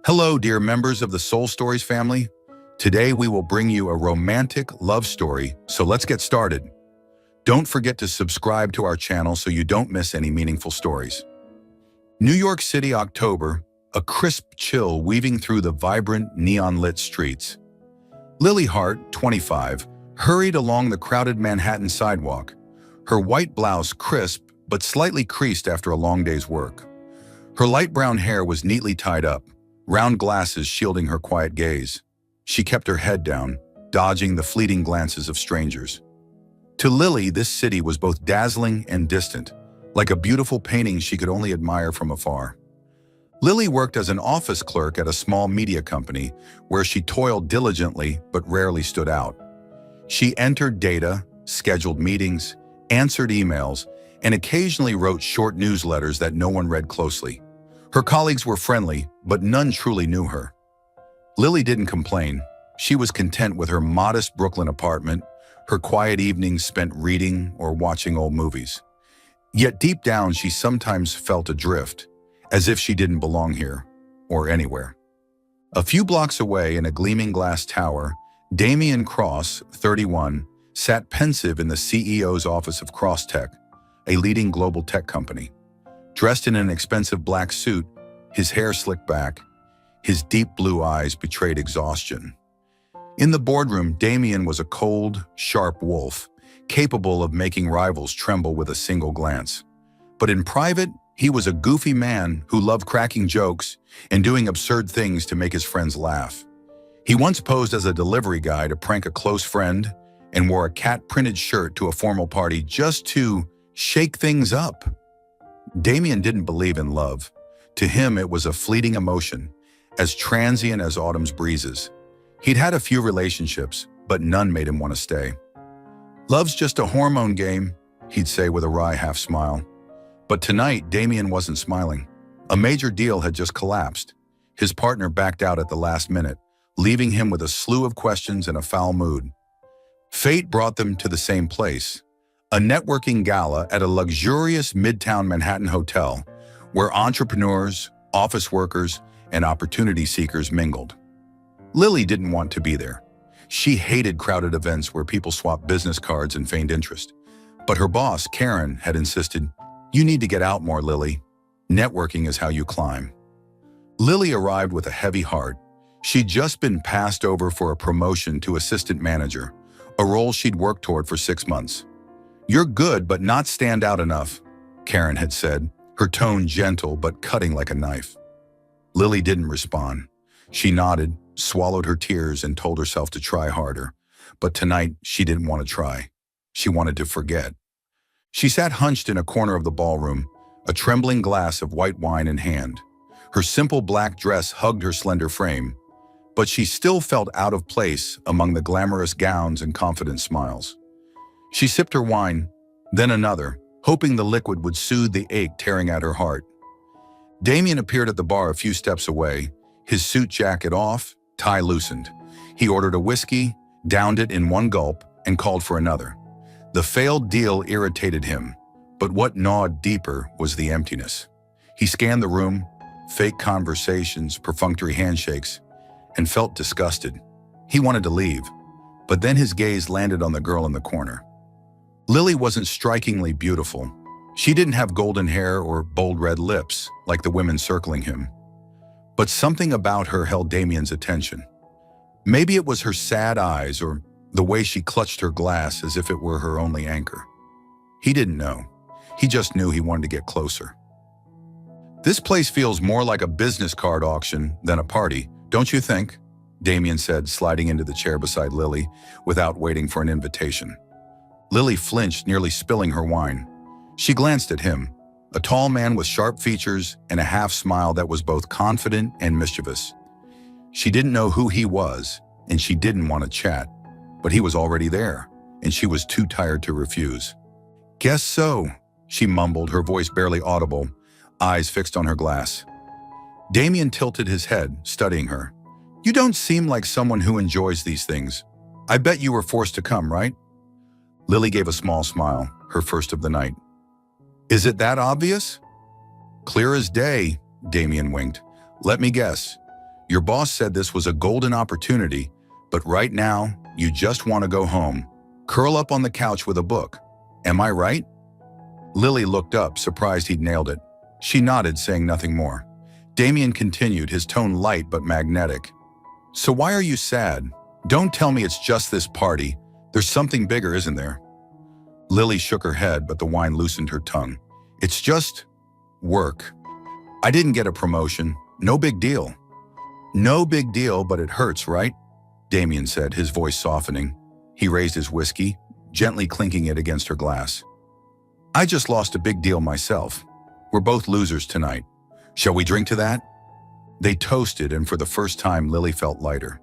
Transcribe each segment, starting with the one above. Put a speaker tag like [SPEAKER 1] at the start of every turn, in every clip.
[SPEAKER 1] Hello, dear members of the Soul Stories family. Today we will bring you a romantic love story, so let's get started. Don't forget to subscribe to our channel so you don't miss any meaningful stories. New York City, October, a crisp chill weaving through the vibrant, neon-lit streets. Lily Hart, 25, hurried along the crowded Manhattan sidewalk, her white blouse crisp but slightly creased after a long day's work. Her light brown hair was neatly tied up, round glasses shielding her quiet gaze. She kept her head down, dodging the fleeting glances of strangers. To Lily, this city was both dazzling and distant, like a beautiful painting she could only admire from afar. Lily worked as an office clerk at a small media company where she toiled diligently but rarely stood out. She entered data, scheduled meetings, answered emails, and occasionally wrote short newsletters that no one read closely. Her colleagues were friendly, but none truly knew her. Lily didn't complain. She was content with her modest Brooklyn apartment, her quiet evenings spent reading or watching old movies. Yet deep down, she sometimes felt adrift, as if she didn't belong here, or anywhere. A few blocks away in a gleaming glass tower, Damian Cross, 31, sat pensive in the CEO's office of CrossTech, a leading global tech company. Dressed in an expensive black suit, his hair slicked back, his deep blue eyes betrayed exhaustion. In the boardroom, Damian was a cold, sharp wolf, capable of making rivals tremble with a single glance. But in private, he was a goofy man who loved cracking jokes and doing absurd things to make his friends laugh. He once posed as a delivery guy to prank a close friend and wore a cat-printed shirt to a formal party just to shake things up. Damian didn't believe in love. To him, it was a fleeting emotion, as transient as autumn's breezes. He'd had a few relationships, but none made him want to stay. "Love's just a hormone game," he'd say with a wry half-smile. But tonight, Damian wasn't smiling. A major deal had just collapsed. His partner backed out at the last minute, leaving him with a slew of questions and a foul mood. Fate brought them to the same place, a networking gala at a luxurious midtown Manhattan hotel where entrepreneurs, office workers, and opportunity seekers mingled. Lily didn't want to be there. She hated crowded events where people swapped business cards and feigned interest. But her boss, Karen, had insisted, "You need to get out more, Lily. Networking is how you climb." Lily arrived with a heavy heart. She'd just been passed over for a promotion to assistant manager, a role she'd worked toward for 6 months. "You're good, but not stand out enough," Karen had said, her tone gentle but cutting like a knife. Lily didn't respond. She nodded, swallowed her tears, and told herself to try harder. But tonight, she didn't want to try. She wanted to forget. She sat hunched in a corner of the ballroom, a trembling glass of white wine in hand. Her simple black dress hugged her slender frame, but she still felt out of place among the glamorous gowns and confident smiles. She sipped her wine, then another, hoping the liquid would soothe the ache tearing at her heart. Damian appeared at the bar a few steps away, his suit jacket off, tie loosened. He ordered a whiskey, downed it in one gulp, and called for another. The failed deal irritated him, but what gnawed deeper was the emptiness. He scanned the room, fake conversations, perfunctory handshakes, and felt disgusted. He wanted to leave, but then his gaze landed on the girl in the corner. Lily wasn't strikingly beautiful. She didn't have golden hair or bold red lips like the women circling him. But something about her held Damian's attention. Maybe it was her sad eyes or the way she clutched her glass as if it were her only anchor. He didn't know. He just knew he wanted to get closer. "This place feels more like a business card auction than a party, don't you think?" Damian said, sliding into the chair beside Lily without waiting for an invitation. Lily flinched, nearly spilling her wine. She glanced at him, a tall man with sharp features and a half-smile that was both confident and mischievous. She didn't know who he was, and she didn't want to chat, but he was already there, and she was too tired to refuse. "Guess so," she mumbled, her voice barely audible, eyes fixed on her glass. Damian tilted his head, studying her. "You don't seem like someone who enjoys these things. I bet you were forced to come, right?" Lily gave a small smile, her first of the night. "Is it that obvious?" "Clear as day," Damian winked. "Let me guess. Your boss said this was a golden opportunity, but right now, you just want to go home, curl up on the couch with a book. Am I right? Lily looked up, surprised he'd nailed it. She nodded, saying nothing more. Damien continued, his tone light but magnetic. So why are you sad? Don't tell me it's just this party. There's something bigger, isn't there? Lily shook her head, but the wine loosened her tongue. It's just work. I didn't get a promotion. No big deal. No big deal, but it hurts, right? Damien said, his voice softening. He raised his whiskey, gently clinking it against her glass. I just lost a big deal myself. We're both losers tonight. Shall we drink to that? They toasted, and for the first time, Lily felt lighter.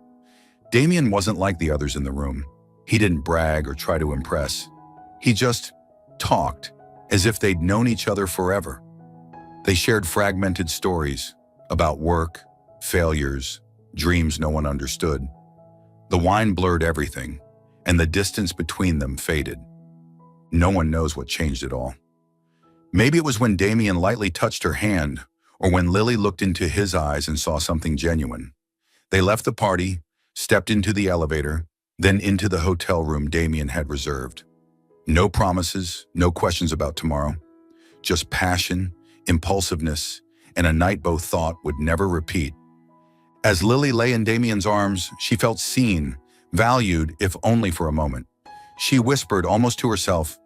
[SPEAKER 1] Damien wasn't like the others in the room. He didn't brag or try to impress. He just talked, as if they'd known each other forever. They shared fragmented stories about work, failures, dreams no one understood. The wine blurred everything, and the distance between them faded. No one knows what changed it all. Maybe it was when Damien lightly touched her hand, or when Lily looked into his eyes and saw something genuine. They left the party, stepped into the elevator, then into the hotel room Damien had reserved. No promises, no questions about tomorrow. Just passion, impulsiveness, and a night both thought would never repeat. As Lily lay in Damien's arms, she felt seen, valued, if only for a moment. She whispered almost to herself,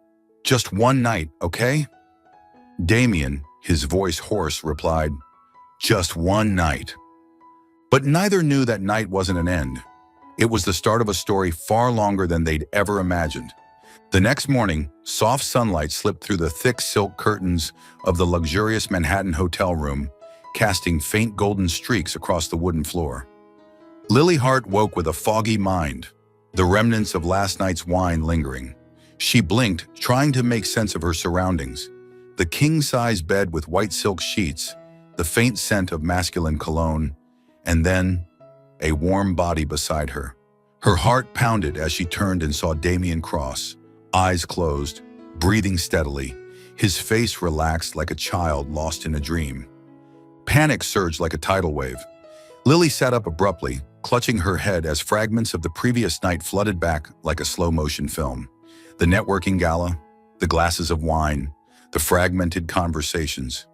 [SPEAKER 1] "Just one night, okay?" Damien, his voice hoarse, replied, "Just one night." But neither knew that night wasn't an end. It was the start of a story far longer than they'd ever imagined. The next morning, soft sunlight slipped through the thick silk curtains of the luxurious Manhattan hotel room, casting faint golden streaks across the wooden floor. Lily Hart woke with a foggy mind, the remnants of last night's wine lingering. She blinked, trying to make sense of her surroundings. The king-size bed with white silk sheets, the faint scent of masculine cologne, and then a warm body beside her. Her heart pounded as she turned and saw Damien Cross, eyes closed, breathing steadily, his face relaxed like a child lost in a dream. Panic surged like a tidal wave. Lily sat up abruptly, clutching her head as fragments of the previous night flooded back like a slow-motion film. The networking gala, the glasses of wine, the fragmented conversations,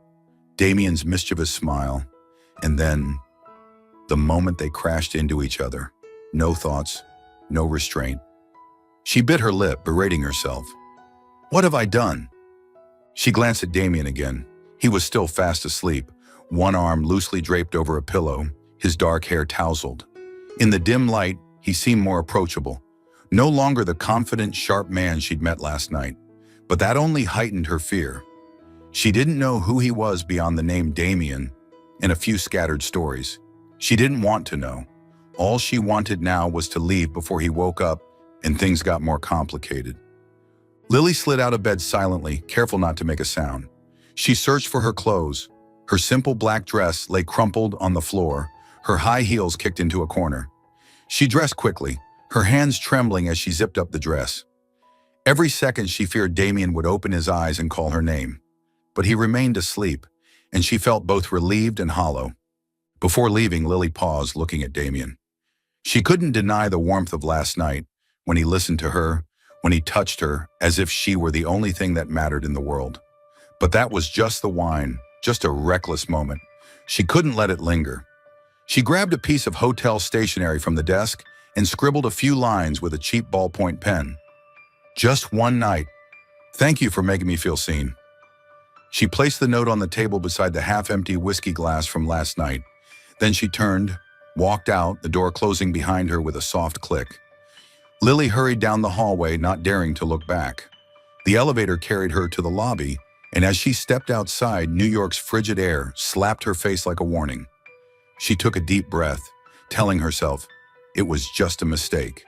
[SPEAKER 1] Damien's mischievous smile, and then the moment they crashed into each other. No thoughts, no restraint. She bit her lip, berating herself. What have I done? She glanced at Damien again. He was still fast asleep, one arm loosely draped over a pillow, his dark hair tousled. In the dim light, he seemed more approachable. No longer the confident, sharp man she'd met last night. But that only heightened her fear. She didn't know who he was beyond the name Damien and a few scattered stories. She didn't want to know. All she wanted now was to leave before he woke up and things got more complicated. Lily slid out of bed silently, careful not to make a sound. She searched for her clothes. Her simple black dress lay crumpled on the floor, her high heels kicked into a corner. She dressed quickly, her hands trembling as she zipped up the dress. Every second she feared Damien would open his eyes and call her name. But he remained asleep, and she felt both relieved and hollow. Before leaving, Lily paused, looking at Damien. She couldn't deny the warmth of last night, when he listened to her, when he touched her, as if she were the only thing that mattered in the world. But that was just the wine, just a reckless moment. She couldn't let it linger. She grabbed a piece of hotel stationery from the desk and scribbled a few lines with a cheap ballpoint pen. Just one night. Thank you for making me feel seen. She placed the note on the table beside the half-empty whiskey glass from last night. Then she turned, walked out, the door closing behind her with a soft click. Lily hurried down the hallway, not daring to look back. The elevator carried her to the lobby, and as she stepped outside, New York's frigid air slapped her face like a warning. She took a deep breath, telling herself, it was just a mistake.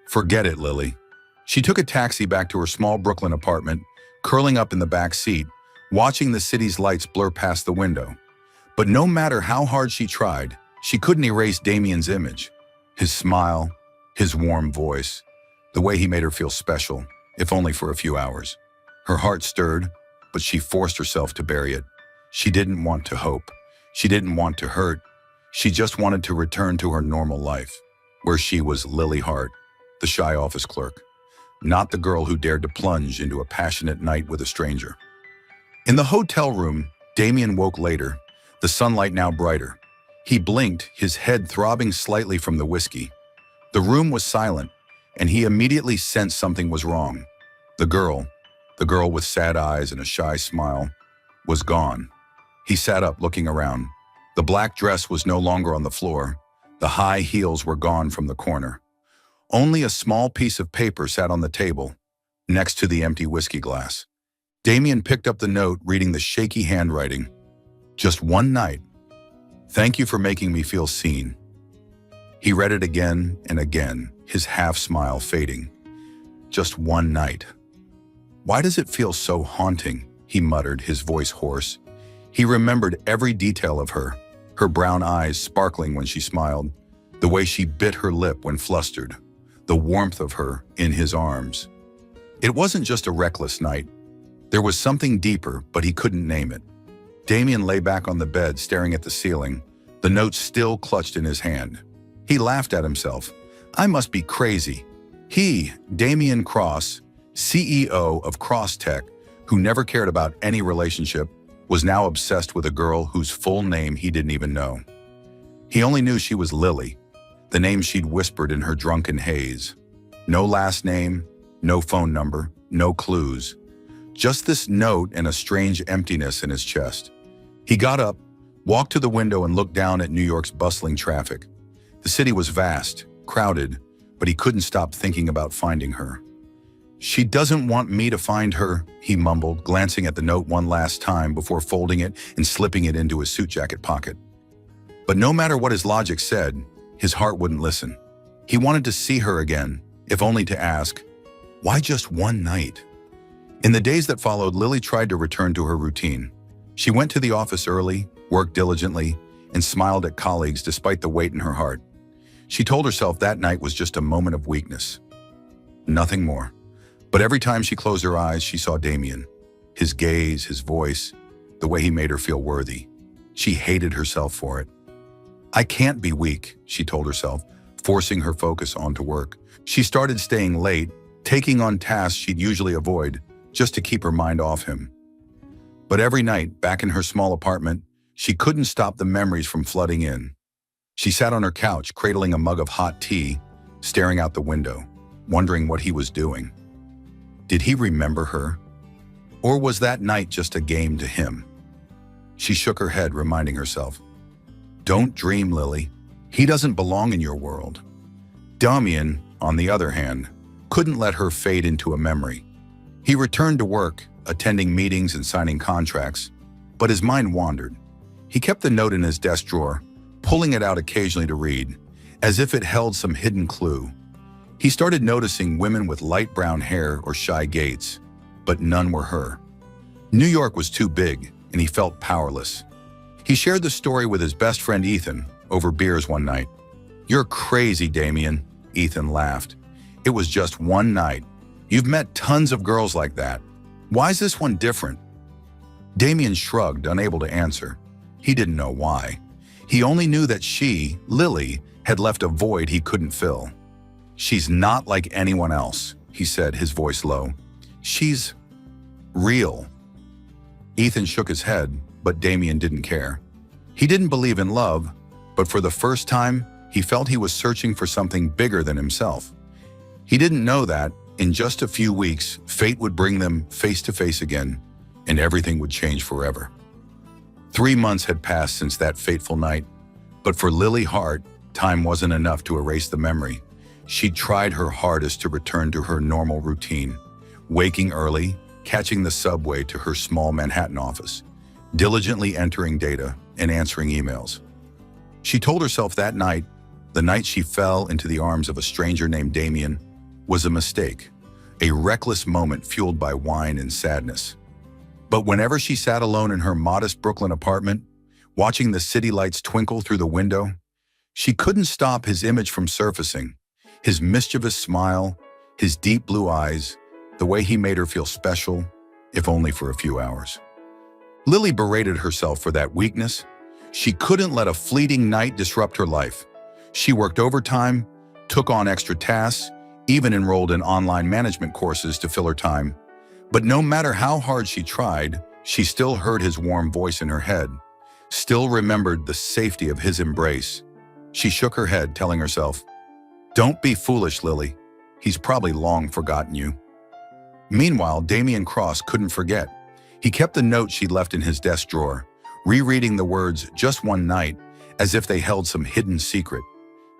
[SPEAKER 1] Forget it, Lily. She took a taxi back to her small Brooklyn apartment, curling up in the back seat, watching the city's lights blur past the window. But no matter how hard she tried, she couldn't erase Damien's image. His smile, his warm voice, the way he made her feel special, if only for a few hours. Her heart stirred, but she forced herself to bury it. She didn't want to hope. She didn't want to hurt. She just wanted to return to her normal life, where she was Lily Hart, the shy office clerk, not the girl who dared to plunge into a passionate night with a stranger. In the hotel room, Damien woke later, the sunlight now brighter. He blinked, his head throbbing slightly from the whiskey. The room was silent, and he immediately sensed something was wrong. The girl with sad eyes and a shy smile, was gone. He sat up, looking around. The black dress was no longer on the floor. The high heels were gone from the corner. Only a small piece of paper sat on the table, next to the empty whiskey glass. Damien picked up the note, reading the shaky handwriting. Just one night. Thank you for making me feel seen. He read it again and again, his half-smile fading. Just one night. Why does it feel so haunting? He muttered, his voice hoarse. He remembered every detail of her brown eyes sparkling when she smiled, the way she bit her lip when flustered, the warmth of her in his arms. It wasn't just a reckless night. There was something deeper, but he couldn't name it. Damien lay back on the bed, staring at the ceiling, the note still clutched in his hand. He laughed at himself. I must be crazy. He, Damien Cross, CEO of Cross Tech, who never cared about any relationship, was now obsessed with a girl whose full name he didn't even know. He only knew she was Lily, the name she'd whispered in her drunken haze. No last name, no phone number, no clues. Just this note and a strange emptiness in his chest. He got up, walked to the window and looked down at New York's bustling traffic. The city was vast, crowded, but he couldn't stop thinking about finding her. She doesn't want me to find her, he mumbled, glancing at the note one last time before folding it and slipping it into his suit jacket pocket. But no matter what his logic said, his heart wouldn't listen. He wanted to see her again, if only to ask, why just one night? In the days that followed, Lily tried to return to her routine. She went to the office early, worked diligently, and smiled at colleagues despite the weight in her heart. She told herself that night was just a moment of weakness. Nothing more. But every time she closed her eyes, she saw Damien. His gaze, his voice, the way he made her feel worthy. She hated herself for it. I can't be weak, she told herself, forcing her focus onto work. She started staying late, taking on tasks she'd usually avoid, just to keep her mind off him. But every night, back in her small apartment, she couldn't stop the memories from flooding in. She sat on her couch, cradling a mug of hot tea, staring out the window, wondering what he was doing. Did he remember her? Or was that night just a game to him? She shook her head, reminding herself, don't dream, Lily. He doesn't belong in your world. Damien, on the other hand, couldn't let her fade into a memory. He returned to work, attending meetings and signing contracts, but his mind wandered. He kept the note in his desk drawer, pulling it out occasionally to read, as if it held some hidden clue. He started noticing women with light brown hair or shy gaits, but none were her. New York was too big, and he felt powerless. He shared the story with his best friend Ethan over beers one night. You're crazy, Damien, Ethan laughed. It was just one night. You've met tons of girls like that. Why is this one different? Damien shrugged, unable to answer. He didn't know why. He only knew that she, Lily, had left a void he couldn't fill. She's not like anyone else, he said, his voice low. She's real. Ethan shook his head, but Damien didn't care. He didn't believe in love, but for the first time, he felt he was searching for something bigger than himself. He didn't know that, in just a few weeks, fate would bring them face to face again, and everything would change forever. 3 months had passed since that fateful night, but for Lily Hart, time wasn't enough to erase the memory. She tried her hardest to return to her normal routine, waking early, catching the subway to her small Manhattan office, diligently entering data and answering emails. She told herself that night, the night she fell into the arms of a stranger named Damien, was a mistake, a reckless moment fueled by wine and sadness. But whenever she sat alone in her modest Brooklyn apartment, watching the city lights twinkle through the window, she couldn't stop his image from surfacing. His mischievous smile, his deep blue eyes, the way he made her feel special, if only for a few hours. Lily berated herself for that weakness. She couldn't let a fleeting night disrupt her life. She worked overtime, took on extra tasks, even enrolled in online management courses to fill her time. But no matter how hard she tried, she still heard his warm voice in her head, still remembered the safety of his embrace. She shook her head, telling herself, "Don't be foolish, Lily. He's probably long forgotten you." Meanwhile, Damian Cross couldn't forget. He kept the note she'd left in his desk drawer, rereading the words "just one night" as if they held some hidden secret.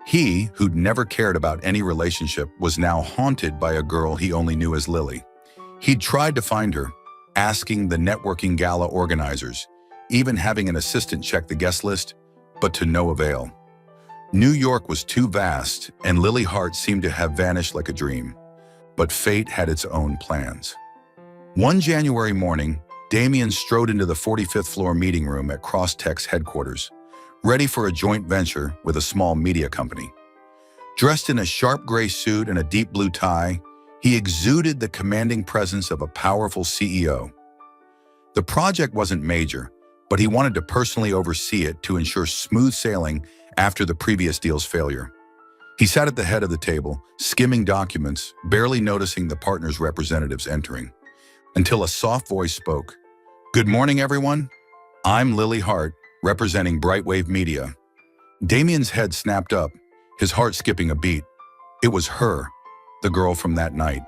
[SPEAKER 1] He, who'd never cared about any relationship, was now haunted by a girl he only knew as Lily. He'd tried to find her, asking the networking gala organizers, even having an assistant check the guest list, but to no avail. New York was too vast, and Lily Hart seemed to have vanished like a dream. But fate had its own plans. One January morning, Damian strode into the 45th floor meeting room at Crosstech's headquarters, ready for a joint venture with a small media company. Dressed in a sharp gray suit and a deep blue tie, he exuded the commanding presence of a powerful CEO. The project wasn't major, but he wanted to personally oversee it to ensure smooth sailing after the previous deal's failure. He sat at the head of the table, skimming documents, barely noticing the partners' representatives entering, until a soft voice spoke. "Good morning, everyone. I'm Lily Hart, representing Brightwave Media." Damian's head snapped up, his heart skipping a beat. It was her, the girl from that night.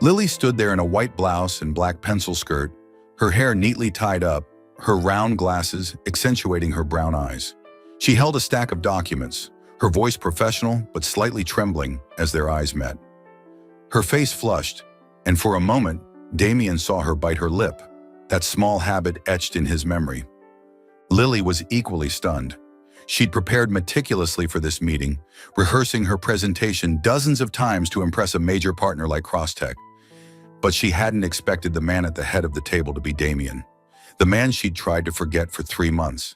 [SPEAKER 1] Lily stood there in a white blouse and black pencil skirt, her hair neatly tied up, her round glasses accentuating her brown eyes. She held a stack of documents, her voice professional but slightly trembling as their eyes met. Her face flushed, and for a moment, Damian saw her bite her lip, that small habit etched in his memory. Lily was equally stunned. She'd prepared meticulously for this meeting, rehearsing her presentation dozens of times to impress a major partner like Crosstech. But she hadn't expected the man at the head of the table to be Damian, the man she'd tried to forget for 3 months.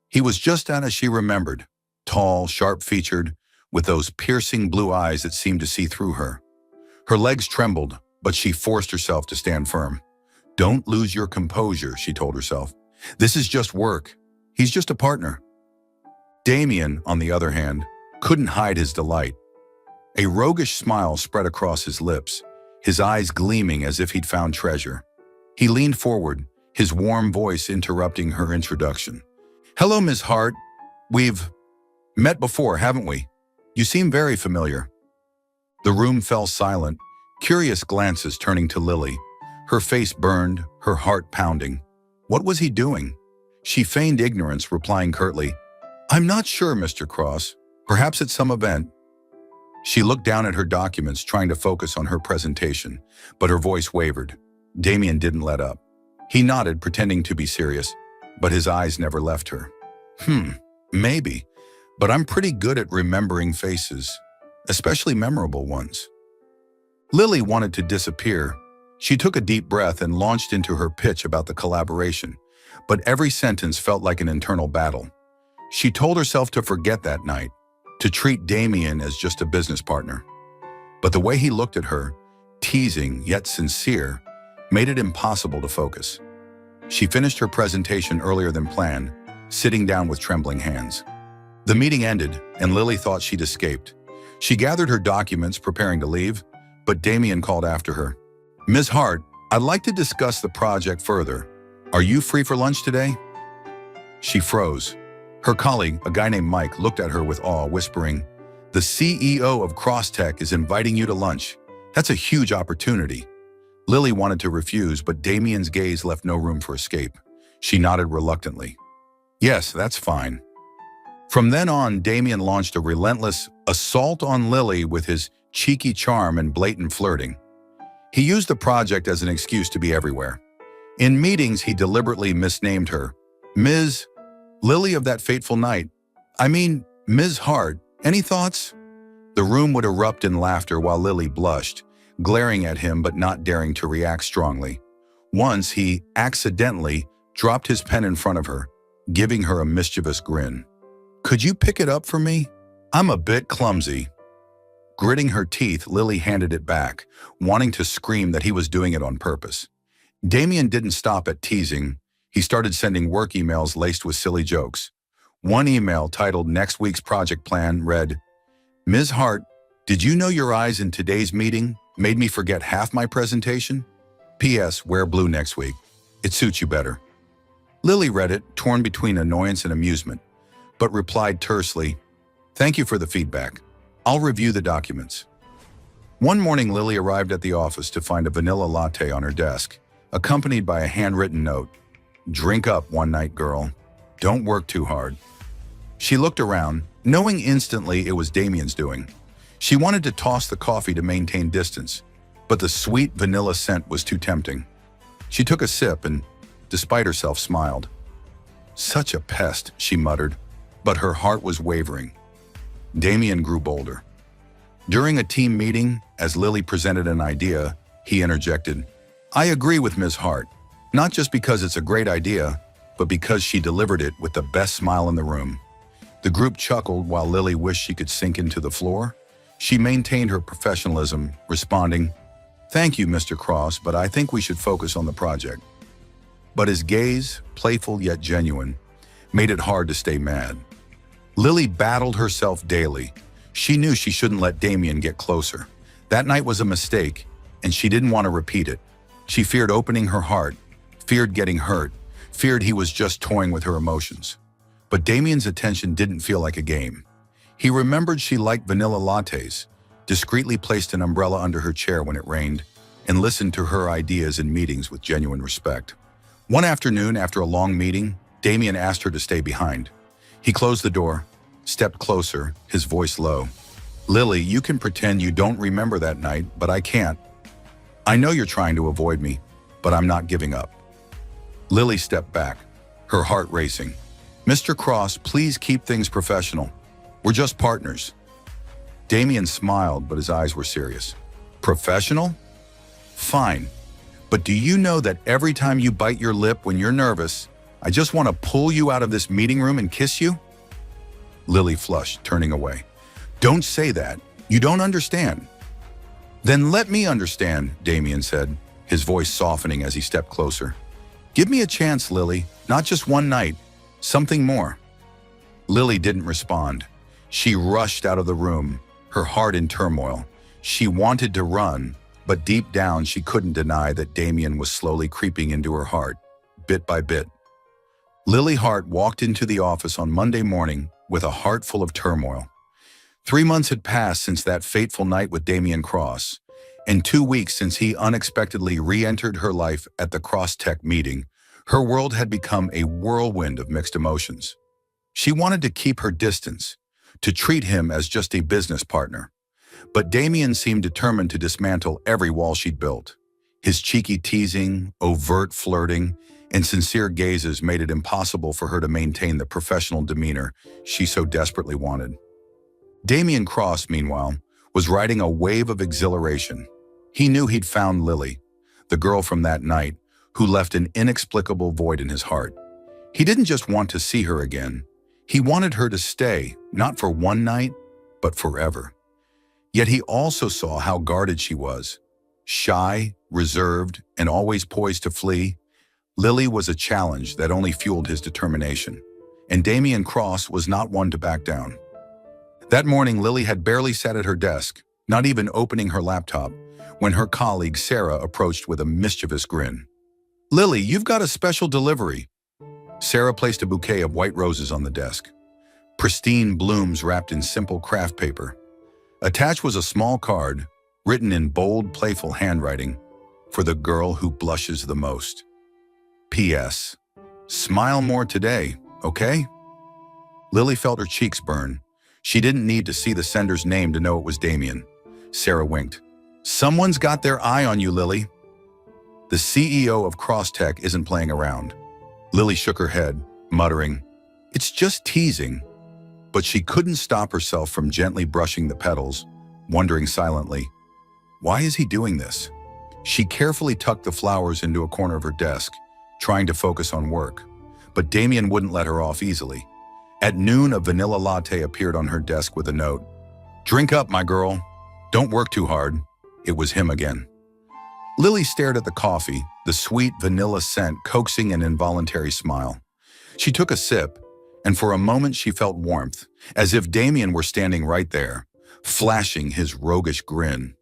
[SPEAKER 1] He was just as she remembered, tall, sharp-featured, with those piercing blue eyes that seemed to see through her. Her legs trembled, but she forced herself to stand firm. "Don't lose your composure," she told herself. "This is just work. He's just a partner." Damian, on the other hand, couldn't hide his delight. A roguish smile spread across his lips, his eyes gleaming as if he'd found treasure. He leaned forward, his warm voice interrupting her introduction. "Hello, Ms. Hart. We've met before, haven't we? You seem very familiar." The room fell silent, curious glances turning to Lily. Her face burned, her heart pounding. What was he doing? She feigned ignorance, replying curtly, "I'm not sure, Mr. Cross. Perhaps at some event." She looked down at her documents, trying to focus on her presentation, but her voice wavered. Damian didn't let up. He nodded, pretending to be serious, but his eyes never left her. Maybe, but I'm pretty good at remembering faces, especially memorable ones." Lily wanted to disappear. She took a deep breath and launched into her pitch about the collaboration, but every sentence felt like an internal battle. She told herself to forget that night, to treat Damian as just a business partner. But the way he looked at her, teasing yet sincere, made it impossible to focus. She finished her presentation earlier than planned, sitting down with trembling hands. The meeting ended, and Lily thought she'd escaped. She gathered her documents, preparing to leave, but Damian called after her. "Ms. Hart, I'd like to discuss the project further. Are you free for lunch today?" She froze. Her colleague, a guy named Mike, looked at her with awe, whispering, "The CEO of Crosstech is inviting you to lunch. That's a huge opportunity." Lily wanted to refuse, but Damian's gaze left no room for escape. She nodded reluctantly. "Yes, that's fine." From then on, Damian launched a relentless assault on Lily with his cheeky charm and blatant flirting. He used the project as an excuse to be everywhere. In meetings, he deliberately misnamed her. "Ms. Lily of that fateful night. I mean, Ms. Hart, any thoughts?" The room would erupt in laughter while Lily blushed, glaring at him but not daring to react strongly. Once, he accidentally dropped his pen in front of her, giving her a mischievous grin. "Could you pick it up for me? I'm a bit clumsy." Gritting her teeth, Lily handed it back, wanting to scream that he was doing it on purpose. Damian didn't stop at teasing. He started sending work emails laced with silly jokes. One email titled "Next Week's Project Plan" read, "Ms. Hart, did you know your eyes in today's meeting made me forget half my presentation? P.S. Wear blue next week. It suits you better." Lily read it, torn between annoyance and amusement, but replied tersely, "Thank you for the feedback. I'll review the documents." One morning, Lily arrived at the office to find a vanilla latte on her desk, accompanied by a handwritten note. "Drink up one night, girl. Don't work too hard." She looked around, knowing instantly it was Damien's doing. She wanted to toss the coffee to maintain distance, but the sweet vanilla scent was too tempting. She took a sip and, despite herself, smiled. "Such a pest," she muttered, but her heart was wavering. Damien grew bolder. During a team meeting, as Lily presented an idea, he interjected, "I agree with Ms. Hart, not just because it's a great idea, but because she delivered it with the best smile in the room." The group chuckled while Lily wished she could sink into the floor. She maintained her professionalism, responding, "Thank you, Mr. Cross, but I think we should focus on the project." But his gaze, playful yet genuine, made it hard to stay mad. Lily battled herself daily. She knew she shouldn't let Damien get closer. That night was a mistake, and she didn't want to repeat it. She feared opening her heart, feared getting hurt, feared he was just toying with her emotions. But Damien's attention didn't feel like a game. He remembered she liked vanilla lattes, discreetly placed an umbrella under her chair when it rained, and listened to her ideas in meetings with genuine respect. One afternoon, after a long meeting, Damien asked her to stay behind. He closed the door, stepped closer, his voice low. "Lily, you can pretend you don't remember that night, but I can't. I know you're trying to avoid me, but I'm not giving up." Lily stepped back, her heart racing. "Mr. Cross, please keep things professional. We're just partners." Damien smiled, but his eyes were serious. "Professional? Fine. But do you know that every time you bite your lip when you're nervous, I just want to pull you out of this meeting room and kiss you?" Lily flushed, turning away. "Don't say that. You don't understand." "Then let me understand," Damien said, his voice softening as he stepped closer. "Give me a chance, Lily, not just one night, something more." Lily didn't respond. She rushed out of the room, her heart in turmoil. She wanted to run, but deep down she couldn't deny that Damien was slowly creeping into her heart, bit by bit. Lily Hart walked into the office on Monday morning with a heart full of turmoil. 3 months had passed since that fateful night with Damien Cross, and 2 weeks since he unexpectedly re-entered her life at the Cross Tech meeting. Her world had become a whirlwind of mixed emotions. She wanted to keep her distance, to treat him as just a business partner. But Damien seemed determined to dismantle every wall she'd built. His cheeky teasing, overt flirting, and sincere gazes made it impossible for her to maintain the professional demeanor she so desperately wanted. Damien Cross, meanwhile, was riding a wave of exhilaration. He knew he'd found Lily, the girl from that night, who left an inexplicable void in his heart. He didn't just want to see her again. He wanted her to stay, not for one night, but forever. Yet he also saw how guarded she was. Shy, reserved, and always poised to flee, Lily was a challenge that only fueled his determination. And Damien Cross was not one to back down. That morning, Lily had barely sat at her desk, not even opening her laptop, when her colleague Sarah approached with a mischievous grin. "Lily, you've got a special delivery." Sarah placed a bouquet of white roses on the desk. Pristine blooms wrapped in simple craft paper. Attached was a small card, written in bold, playful handwriting, "For the girl who blushes the most. P.S. Smile more today, okay?" Lily felt her cheeks burn. She didn't need to see the sender's name to know it was Damien. Sarah winked. "Someone's got their eye on you, Lily." "The CEO of CrossTech isn't playing around." Lily shook her head, muttering, "It's just teasing." But she couldn't stop herself from gently brushing the petals, wondering silently, why is he doing this? She carefully tucked the flowers into a corner of her desk, trying to focus on work. But Damien wouldn't let her off easily. At noon, a vanilla latte appeared on her desk with a note. "Drink up, my girl. Don't work too hard." It was him again. Lily stared at the coffee, the sweet vanilla scent coaxing an involuntary smile. She took a sip, and for a moment she felt warmth, as if Damien were standing right there, flashing his roguish grin.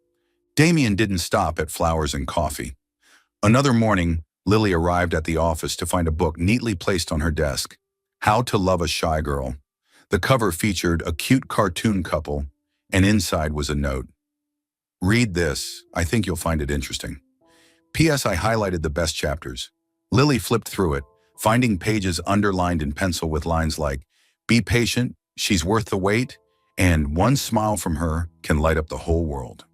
[SPEAKER 1] Damien didn't stop at flowers and coffee. Another morning, Lily arrived at the office to find a book neatly placed on her desk. How to Love a Shy Girl. The cover featured a cute cartoon couple, and inside was a note. Read this, I think you'll find it interesting. P.S. I highlighted the best chapters. Lily flipped through it, finding pages underlined in pencil with lines like, "Be patient, she's worth the wait," and "One smile from her can light up the whole world."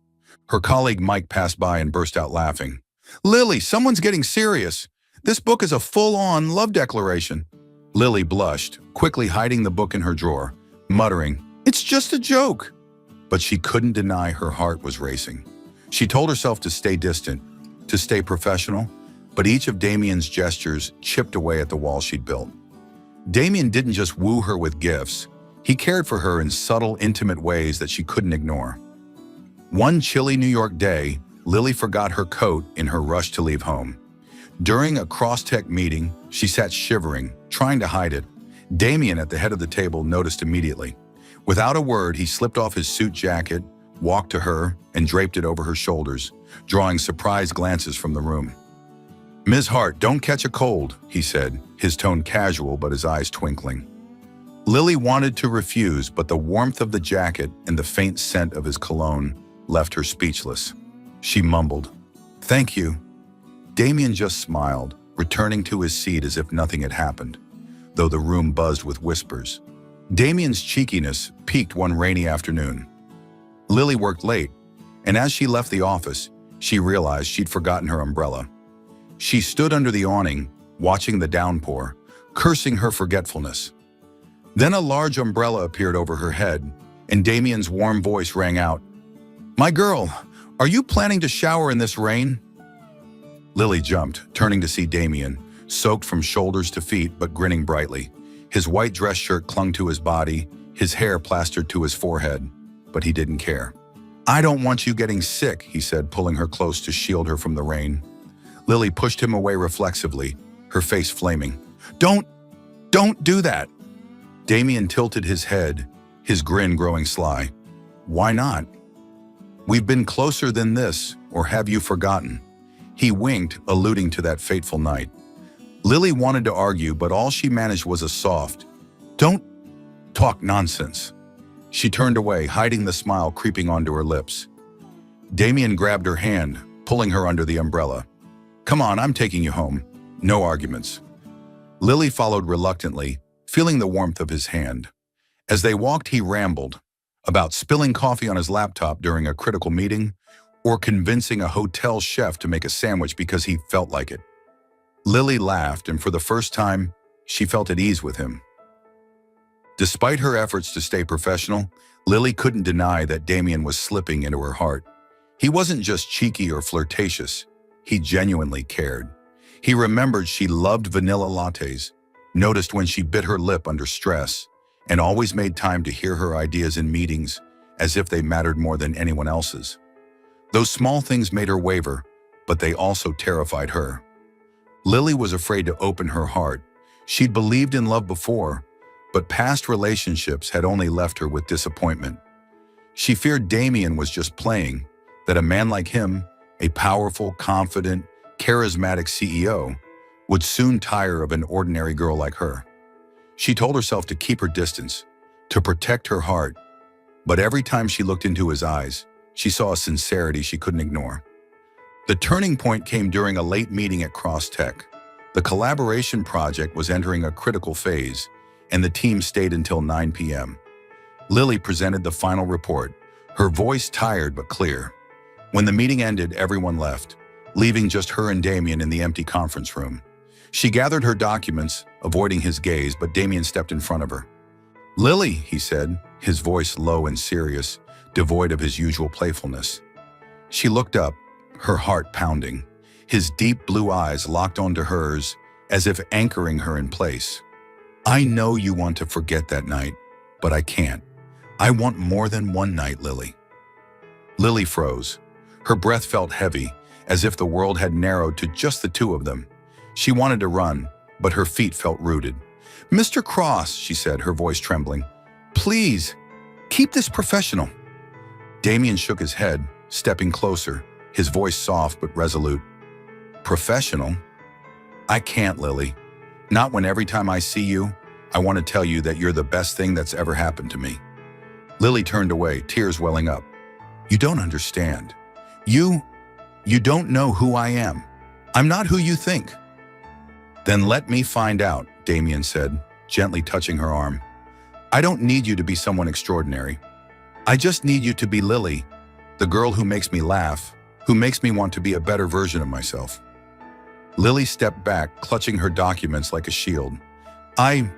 [SPEAKER 1] Her colleague Mike passed by and burst out laughing. "Lily, someone's getting serious. This book is a full-on love declaration." Lily blushed, quickly hiding the book in her drawer, muttering, "It's just a joke." But she couldn't deny her heart was racing. She told herself to stay distant, to stay professional, but each of Damien's gestures chipped away at the wall she'd built. Damien didn't just woo her with gifts. He cared for her in subtle, intimate ways that she couldn't ignore. One chilly New York day, Lily forgot her coat in her rush to leave home. During a cross-tech meeting, she sat shivering, trying to hide it. Damien at the head of the table noticed immediately. Without a word, he slipped off his suit jacket, walked to her, and draped it over her shoulders, drawing surprised glances from the room. "Ms. Hart, don't catch a cold," he said, his tone casual but his eyes twinkling. Lily wanted to refuse, but the warmth of the jacket and the faint scent of his cologne left her speechless. She mumbled, "Thank you." Damien just smiled, returning to his seat as if nothing had happened, though the room buzzed with whispers. Damien's cheekiness peaked one rainy afternoon. Lily worked late, and as she left the office, she realized she'd forgotten her umbrella. She stood under the awning, watching the downpour, cursing her forgetfulness. Then a large umbrella appeared over her head, and Damien's warm voice rang out, "My girl, are you planning to shower in this rain?" Lily jumped, turning to see Damien, soaked from shoulders to feet but grinning brightly. His white dress shirt clung to his body, his hair plastered to his forehead, but he didn't care. "I don't want you getting sick," he said, pulling her close to shield her from the rain. Lily pushed him away reflexively, her face flaming. Don't do that." Damien tilted his head, his grin growing sly. "Why not? We've been closer than this, or have you forgotten?" He winked, alluding to that fateful night. Lily wanted to argue, but all she managed was a soft, "Don't talk nonsense." She turned away, hiding the smile creeping onto her lips. Damien grabbed her hand, pulling her under the umbrella. "Come on, I'm taking you home. No arguments." Lily followed reluctantly, feeling the warmth of his hand. As they walked, he rambled about spilling coffee on his laptop during a critical meeting or convincing a hotel chef to make a sandwich because he felt like it. Lily laughed, and for the first time, she felt at ease with him. Despite her efforts to stay professional, Lily couldn't deny that Damien was slipping into her heart. He wasn't just cheeky or flirtatious. He genuinely cared. He remembered she loved vanilla lattes, noticed when she bit her lip under stress, and always made time to hear her ideas in meetings as if they mattered more than anyone else's. Those small things made her waver, but they also terrified her. Lily was afraid to open her heart. She'd believed in love before, but past relationships had only left her with disappointment. She feared Damien was just playing, that a man like him, a powerful, confident, charismatic CEO, would soon tire of an ordinary girl like her. She told herself to keep her distance, to protect her heart, but every time she looked into his eyes, she saw a sincerity she couldn't ignore. The turning point came during a late meeting at CrossTech. The collaboration project was entering a critical phase, and the team stayed until 9 p.m. Lily presented the final report, her voice tired but clear. When the meeting ended, everyone left, leaving just her and Damien in the empty conference room. She gathered her documents, avoiding his gaze, but Damien stepped in front of her. "Lily," he said, his voice low and serious, devoid of his usual playfulness. She looked up, her heart pounding. His deep blue eyes locked onto hers, as if anchoring her in place. "I know you want to forget that night, but I can't. I want more than one night, Lily." Lily froze. Her breath felt heavy, as if the world had narrowed to just the two of them. She wanted to run, but her feet felt rooted. "Mr. Cross," she said, her voice trembling, "please, keep this professional." Damien shook his head, stepping closer, his voice soft but resolute. "Professional? I can't, Lily. Not when every time I see you, I want to tell you that you're the best thing that's ever happened to me." Lily turned away, tears welling up. "You don't understand. You don't know who I am. I'm not who you think." "Then let me find out," Damien said, gently touching her arm. "I don't need you to be someone extraordinary. I just need you to be Lily, the girl who makes me laugh, who makes me want to be a better version of myself." Lily stepped back, clutching her documents like a shield. I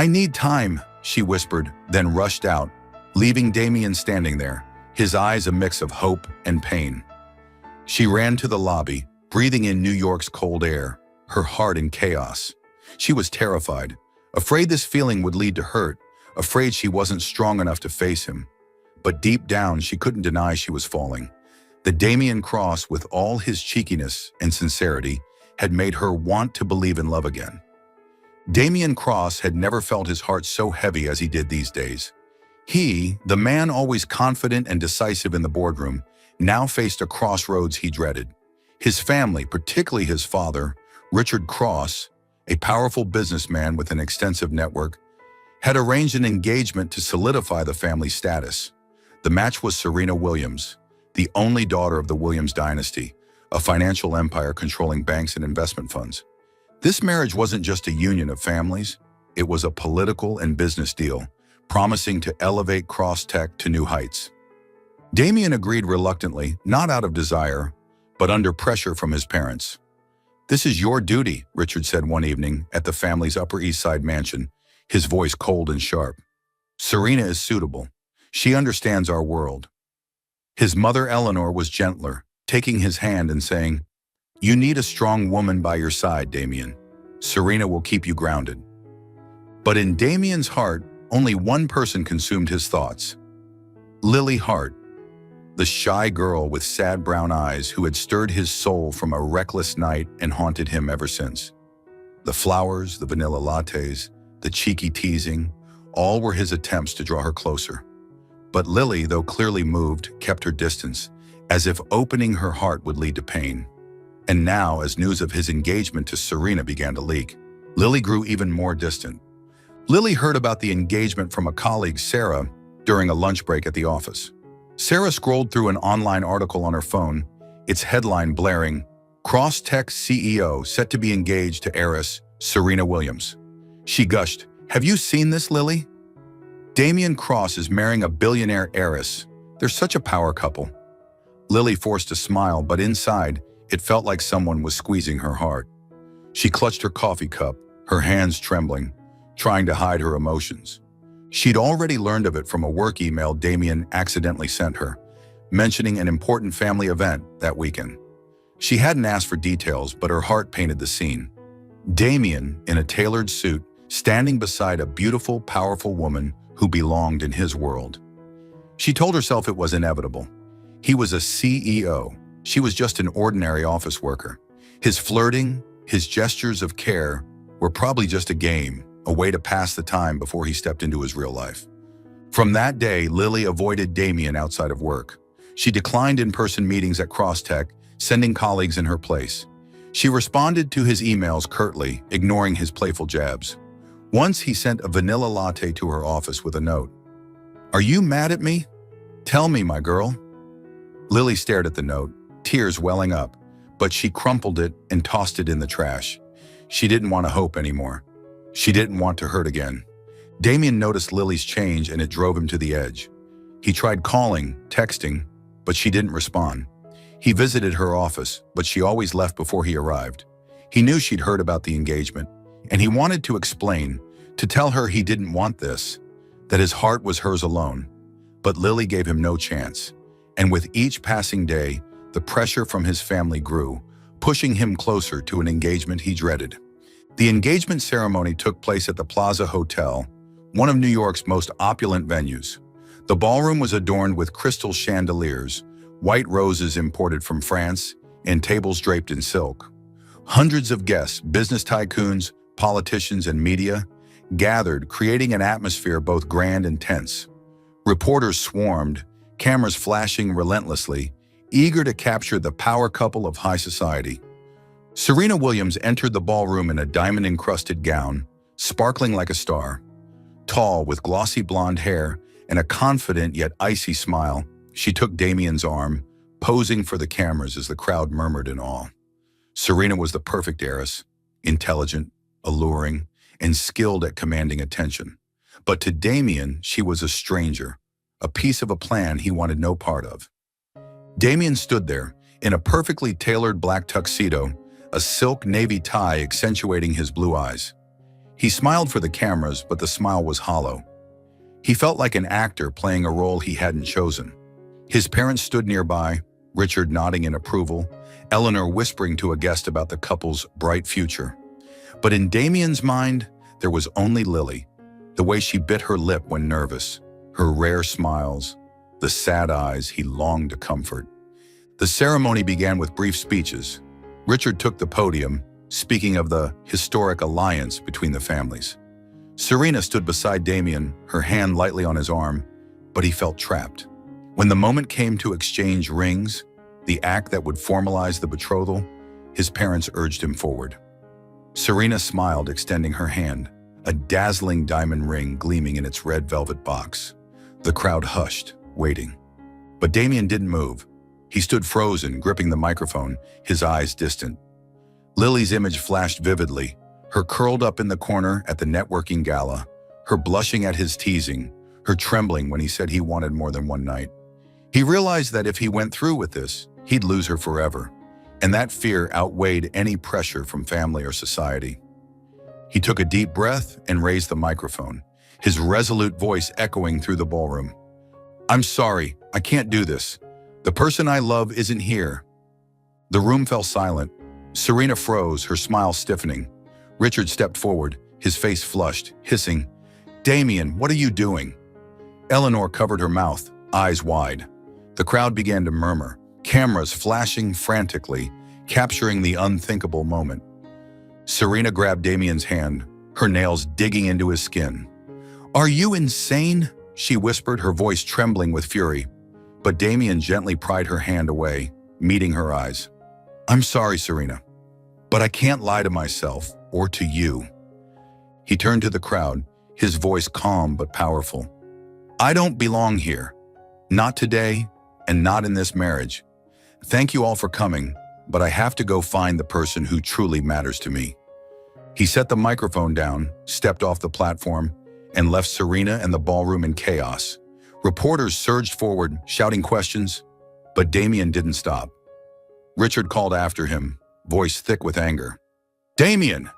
[SPEAKER 1] need time," she whispered, then rushed out, leaving Damien standing there, his eyes a mix of hope and pain. She ran to the lobby, breathing in New York's cold air, her heart in chaos. She was terrified, afraid this feeling would lead to hurt, afraid she wasn't strong enough to face him. But deep down, she couldn't deny she was falling. The Damien Cross, with all his cheekiness and sincerity, had made her want to believe in love again. Damien Cross had never felt his heart so heavy as he did these days. He, the man always confident and decisive in the boardroom, now faced a crossroads he dreaded. His family, particularly his father, Richard Cross, a powerful businessman with an extensive network, had arranged an engagement to solidify the family status. The match was Serena Williams, the only daughter of the Williams dynasty, a financial empire controlling banks and investment funds. This marriage wasn't just a union of families, it was a political and business deal, promising to elevate Cross-Tech to new heights. Damien agreed reluctantly, not out of desire, but under pressure from his parents. "This is your duty," Richard said one evening at the family's Upper East Side mansion, his voice cold and sharp. "Serena is suitable. She understands our world." His mother Eleanor was gentler, taking his hand and saying, "You need a strong woman by your side, Damien. Serena will keep you grounded." But in Damien's heart, only one person consumed his thoughts. Lily Hart, the shy girl with sad brown eyes who had stirred his soul from a reckless night and haunted him ever since. The flowers, the vanilla lattes, the cheeky teasing, all were his attempts to draw her closer. But Lily, though clearly moved, kept her distance, as if opening her heart would lead to pain. And now, as news of his engagement to Serena began to leak, Lily grew even more distant. Lily heard about the engagement from a colleague, Sarah, during a lunch break at the office. Sarah scrolled through an online article on her phone, its headline blaring, "Cross-Tech CEO set to be engaged to heiress Serena Williams." She gushed, "Have you seen this, Lily? Damien Cross is marrying a billionaire heiress. They're such a power couple." Lily forced a smile, but inside, it felt like someone was squeezing her heart. She clutched her coffee cup, her hands trembling, trying to hide her emotions. She'd already learned of it from a work email Damien accidentally sent her, mentioning an important family event that weekend. She hadn't asked for details, but her heart painted the scene. Damien, in a tailored suit, standing beside a beautiful, powerful woman who belonged in his world. She told herself it was inevitable. He was a CEO. She was just an ordinary office worker. His flirting, his gestures of care were probably just a game, a way to pass the time before he stepped into his real life. From that day, Lily avoided Damien outside of work. She declined in-person meetings at Cross-Tech, sending colleagues in her place. She responded to his emails curtly, ignoring his playful jabs. Once he sent a vanilla latte to her office with a note. "Are you mad at me? Tell me, my girl." Lily stared at the note, tears welling up, but she crumpled it and tossed it in the trash. She didn't want to hope anymore. She didn't want to hurt again. Damien noticed Lily's change and it drove him to the edge. He tried calling, texting, but she didn't respond. He visited her office, but she always left before he arrived. He knew she'd heard about the engagement, and he wanted to explain, to tell her he didn't want this, that his heart was hers alone. But Lily gave him no chance, and with each passing day, the pressure from his family grew, pushing him closer to an engagement he dreaded. The engagement ceremony took place at the Plaza Hotel, one of New York's most opulent venues. The ballroom was adorned with crystal chandeliers, white roses imported from France, and tables draped in silk. Hundreds of guests, business tycoons, politicians, and media, gathered, creating an atmosphere both grand and tense. Reporters swarmed, cameras flashing relentlessly, eager to capture the power couple of high society. Serena Williams entered the ballroom in a diamond-encrusted gown, sparkling like a star. Tall, with glossy blonde hair and a confident yet icy smile, she took Damien's arm, posing for the cameras as the crowd murmured in awe. Serena was the perfect heiress, intelligent, alluring, and skilled at commanding attention. But to Damien, she was a stranger, a piece of a plan he wanted no part of. Damien stood there, in a perfectly tailored black tuxedo, a silk navy tie accentuating his blue eyes. He smiled for the cameras, but the smile was hollow. He felt like an actor playing a role he hadn't chosen. His parents stood nearby, Richard nodding in approval, Eleanor whispering to a guest about the couple's bright future. But in Damien's mind, there was only Lily, the way she bit her lip when nervous, her rare smiles, the sad eyes he longed to comfort. The ceremony began with brief speeches. Richard took the podium, speaking of the historic alliance between the families. Serena stood beside Damien, her hand lightly on his arm, but he felt trapped. When the moment came to exchange rings, the act that would formalize the betrothal, his parents urged him forward. Serena smiled, extending her hand, a dazzling diamond ring gleaming in its red velvet box. The crowd hushed, waiting. But Damien didn't move. He stood frozen, gripping the microphone, his eyes distant. Lily's image flashed vividly, her curled up in the corner at the networking gala, her blushing at his teasing, her trembling when he said he wanted more than one night. He realized that if he went through with this, he'd lose her forever, and that fear outweighed any pressure from family or society. He took a deep breath and raised the microphone, his resolute voice echoing through the ballroom. "I'm sorry, I can't do this. The person I love isn't here." The room fell silent. Serena froze, her smile stiffening. Richard stepped forward, his face flushed, hissing, "Damien, what are you doing?" Eleanor covered her mouth, eyes wide. The crowd began to murmur, cameras flashing frantically, capturing the unthinkable moment. Serena grabbed Damien's hand, her nails digging into his skin. "Are you insane?" she whispered, her voice trembling with fury. But Damien gently pried her hand away, meeting her eyes. "I'm sorry, Serena, but I can't lie to myself or to you." He turned to the crowd, his voice calm but powerful. "I don't belong here. Not today, and not in this marriage. Thank you all for coming, but I have to go find the person who truly matters to me." He set the microphone down, stepped off the platform, and left Serena and the ballroom in chaos. Reporters surged forward, shouting questions, but Damien didn't stop. Richard called after him, voice thick with anger. "Damien,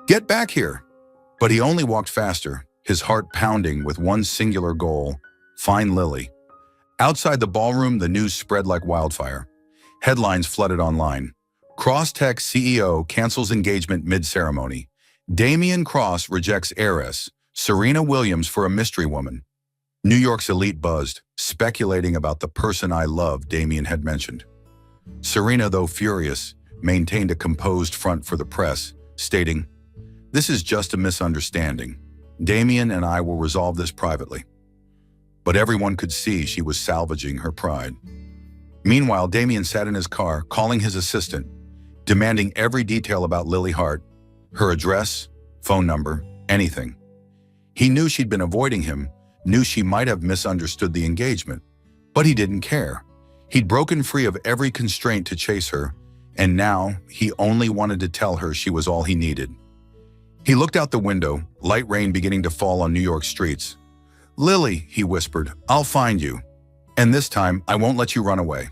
[SPEAKER 1] get back here!" But he only walked faster, his heart pounding with one singular goal: find Lily. Outside the ballroom, the news spread like wildfire. Headlines flooded online. Crosstech CEO cancels engagement mid-ceremony. Damien Cross rejects heiress, Serena Williams for a mystery woman. New York's elite buzzed, speculating about the person I love Damien had mentioned. Serena, though furious, maintained a composed front for the press, stating, "This is just a misunderstanding. Damien and I will resolve this privately." But everyone could see she was salvaging her pride. Meanwhile, Damien sat in his car, calling his assistant, demanding every detail about Lily Hart, her address, phone number, anything. He knew she'd been avoiding him, knew she might have misunderstood the engagement, but he didn't care. He'd broken free of every constraint to chase her, and now he only wanted to tell her she was all he needed. He looked out the window, light rain beginning to fall on New York streets. "Lily," he whispered, "I'll find you. And this time, I won't let you run away."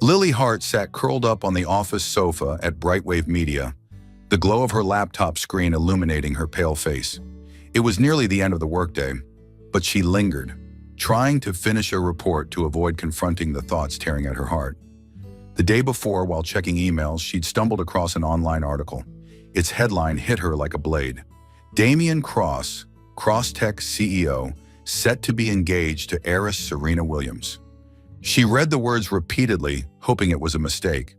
[SPEAKER 1] Lily Hart sat curled up on the office sofa at Brightwave Media, the glow of her laptop screen illuminating her pale face. It was nearly the end of the workday, but she lingered, trying to finish a report to avoid confronting the thoughts tearing at her heart. The day before, while checking emails, she'd stumbled across an online article. Its headline hit her like a blade. Damien Cross, Crosstech CEO, set to be engaged to heiress Serena Williams. She read the words repeatedly, hoping it was a mistake.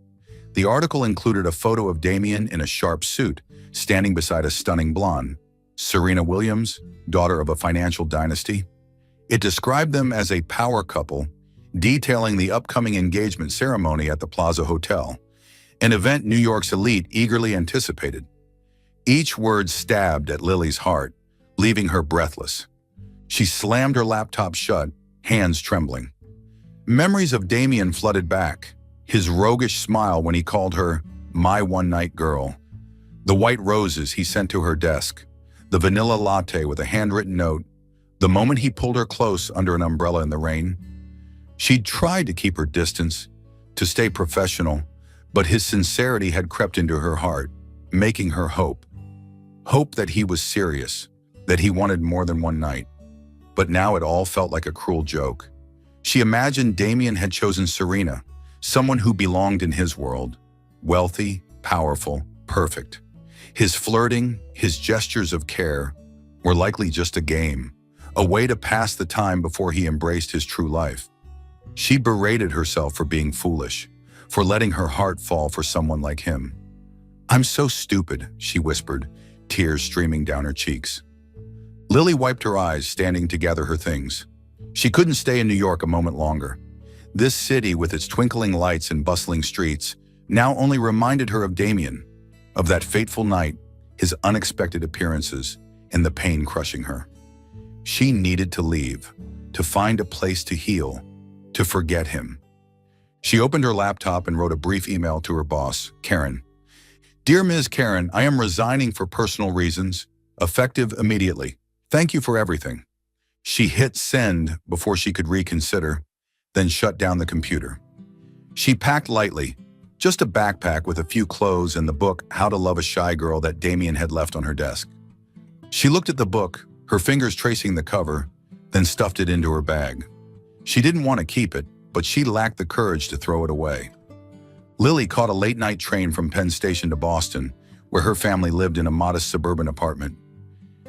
[SPEAKER 1] The article included a photo of Damien in a sharp suit, standing beside a stunning blonde, Serena Williams, daughter of a financial dynasty. It described them as a power couple, detailing the upcoming engagement ceremony at the Plaza Hotel, an event New York's elite eagerly anticipated. Each word stabbed at Lily's heart, leaving her breathless. She slammed her laptop shut, hands trembling. Memories of Damien flooded back, his roguish smile when he called her my one-night girl, the white roses he sent to her desk, the vanilla latte with a handwritten note, the moment he pulled her close under an umbrella in the rain. She'd tried to keep her distance, to stay professional, but his sincerity had crept into her heart, making her hope. Hope that he was serious, that he wanted more than one night. But now it all felt like a cruel joke. She imagined Damien had chosen Serena, someone who belonged in his world, wealthy, powerful, perfect. His flirting, his gestures of care, were likely just a game, a way to pass the time before he embraced his true life. She berated herself for being foolish, for letting her heart fall for someone like him. "I'm so stupid," she whispered, tears streaming down her cheeks. Lily wiped her eyes, standing to gather her things. She couldn't stay in New York a moment longer. This city, with its twinkling lights and bustling streets, now only reminded her of Damien, of that fateful night, his unexpected appearances, and the pain crushing her. She needed to leave, to find a place to heal, to forget him. She opened her laptop and wrote a brief email to her boss, Karen. "Dear Ms. Karen, I am resigning for personal reasons, effective immediately. Thank you for everything." She hit send before she could reconsider, then shut down the computer. She packed lightly, just a backpack with a few clothes and the book How to Love a Shy Girl that Damien had left on her desk. She looked at the book, her fingers tracing the cover, then stuffed it into her bag. She didn't want to keep it, but she lacked the courage to throw it away. Lily caught a late-night train from Penn Station to Boston, where her family lived in a modest suburban apartment.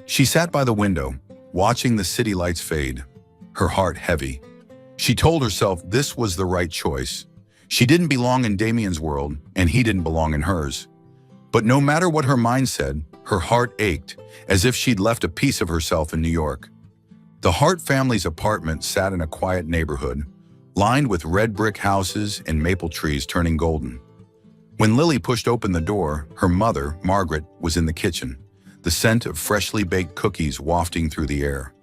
[SPEAKER 1] She sat by the window, watching the city lights fade, her heart heavy. She told herself this was the right choice. She didn't belong in Damien's world, and he didn't belong in hers. But no matter what her mind said, her heart ached, as if she'd left a piece of herself in New York. The Hart family's apartment sat in a quiet neighborhood, lined with red brick houses and maple trees turning golden. When Lily pushed open the door, her mother, Margaret, was in the kitchen, the scent of freshly baked cookies wafting through the air.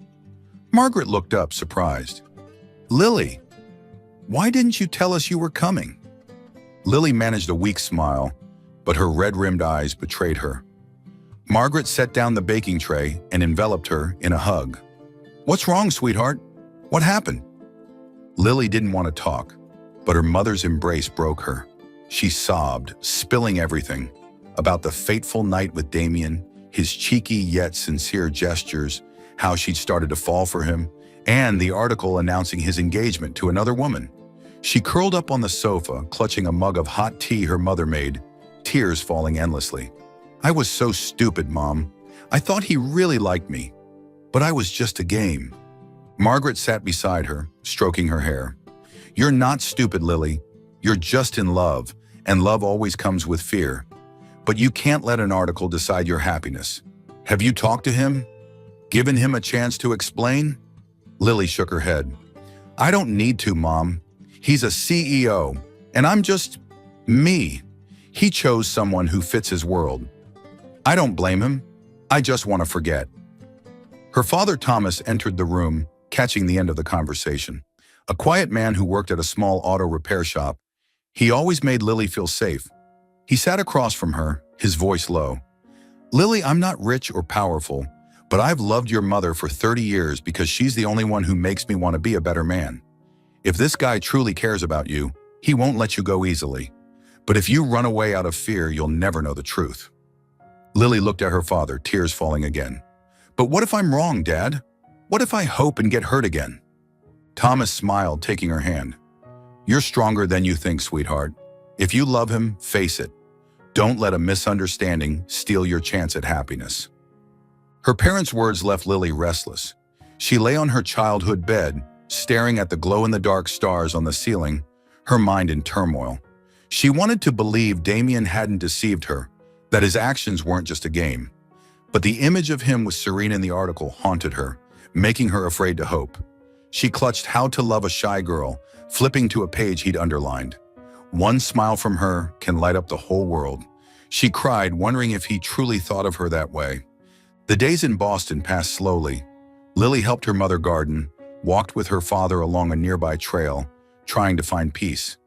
[SPEAKER 1] Margaret looked up, surprised. "Lily, why didn't you tell us you were coming?" Lily managed a weak smile, but her red-rimmed eyes betrayed her. Margaret set down the baking tray and enveloped her in a hug. "What's wrong, sweetheart? What happened?" Lily didn't want to talk, but her mother's embrace broke her. She sobbed, spilling everything, about the fateful night with Damien, his cheeky yet sincere gestures, how she'd started to fall for him, and the article announcing his engagement to another woman. She curled up on the sofa, clutching a mug of hot tea her mother made, tears falling endlessly. "I was so stupid, Mom. I thought he really liked me. But I was just a game." Margaret sat beside her, stroking her hair. "You're not stupid, Lily. You're just in love, and love always comes with fear. But you can't let an article decide your happiness. Have you talked to him? Given him a chance to explain?" Lily shook her head. "I don't need to, Mom. He's a CEO, and I'm just me. He chose someone who fits his world. I don't blame him. I just want to forget." Her father, Thomas, entered the room, catching the end of the conversation. A quiet man who worked at a small auto repair shop, he always made Lily feel safe. He sat across from her, his voice low. "Lily, I'm not rich or powerful, but I've loved your mother for 30 years because she's the only one who makes me want to be a better man. If this guy truly cares about you, he won't let you go easily. But if you run away out of fear, you'll never know the truth." Lily looked at her father, tears falling again. "But what if I'm wrong, Dad? What if I hope and get hurt again?" Thomas smiled, taking her hand. "You're stronger than you think, sweetheart. If you love him, face it. Don't let a misunderstanding steal your chance at happiness." Her parents' words left Lily restless. She lay on her childhood bed, staring at the glow-in-the-dark stars on the ceiling, her mind in turmoil. She wanted to believe Damien hadn't deceived her, that his actions weren't just a game. But the image of him with Serena in the article haunted her, making her afraid to hope. She clutched How to Love a Shy Girl, flipping to a page he'd underlined. One smile from her can light up the whole world. She cried, wondering if he truly thought of her that way. The days in Boston passed slowly. Lily helped her mother garden, walked with her father along a nearby trail, trying to find peace.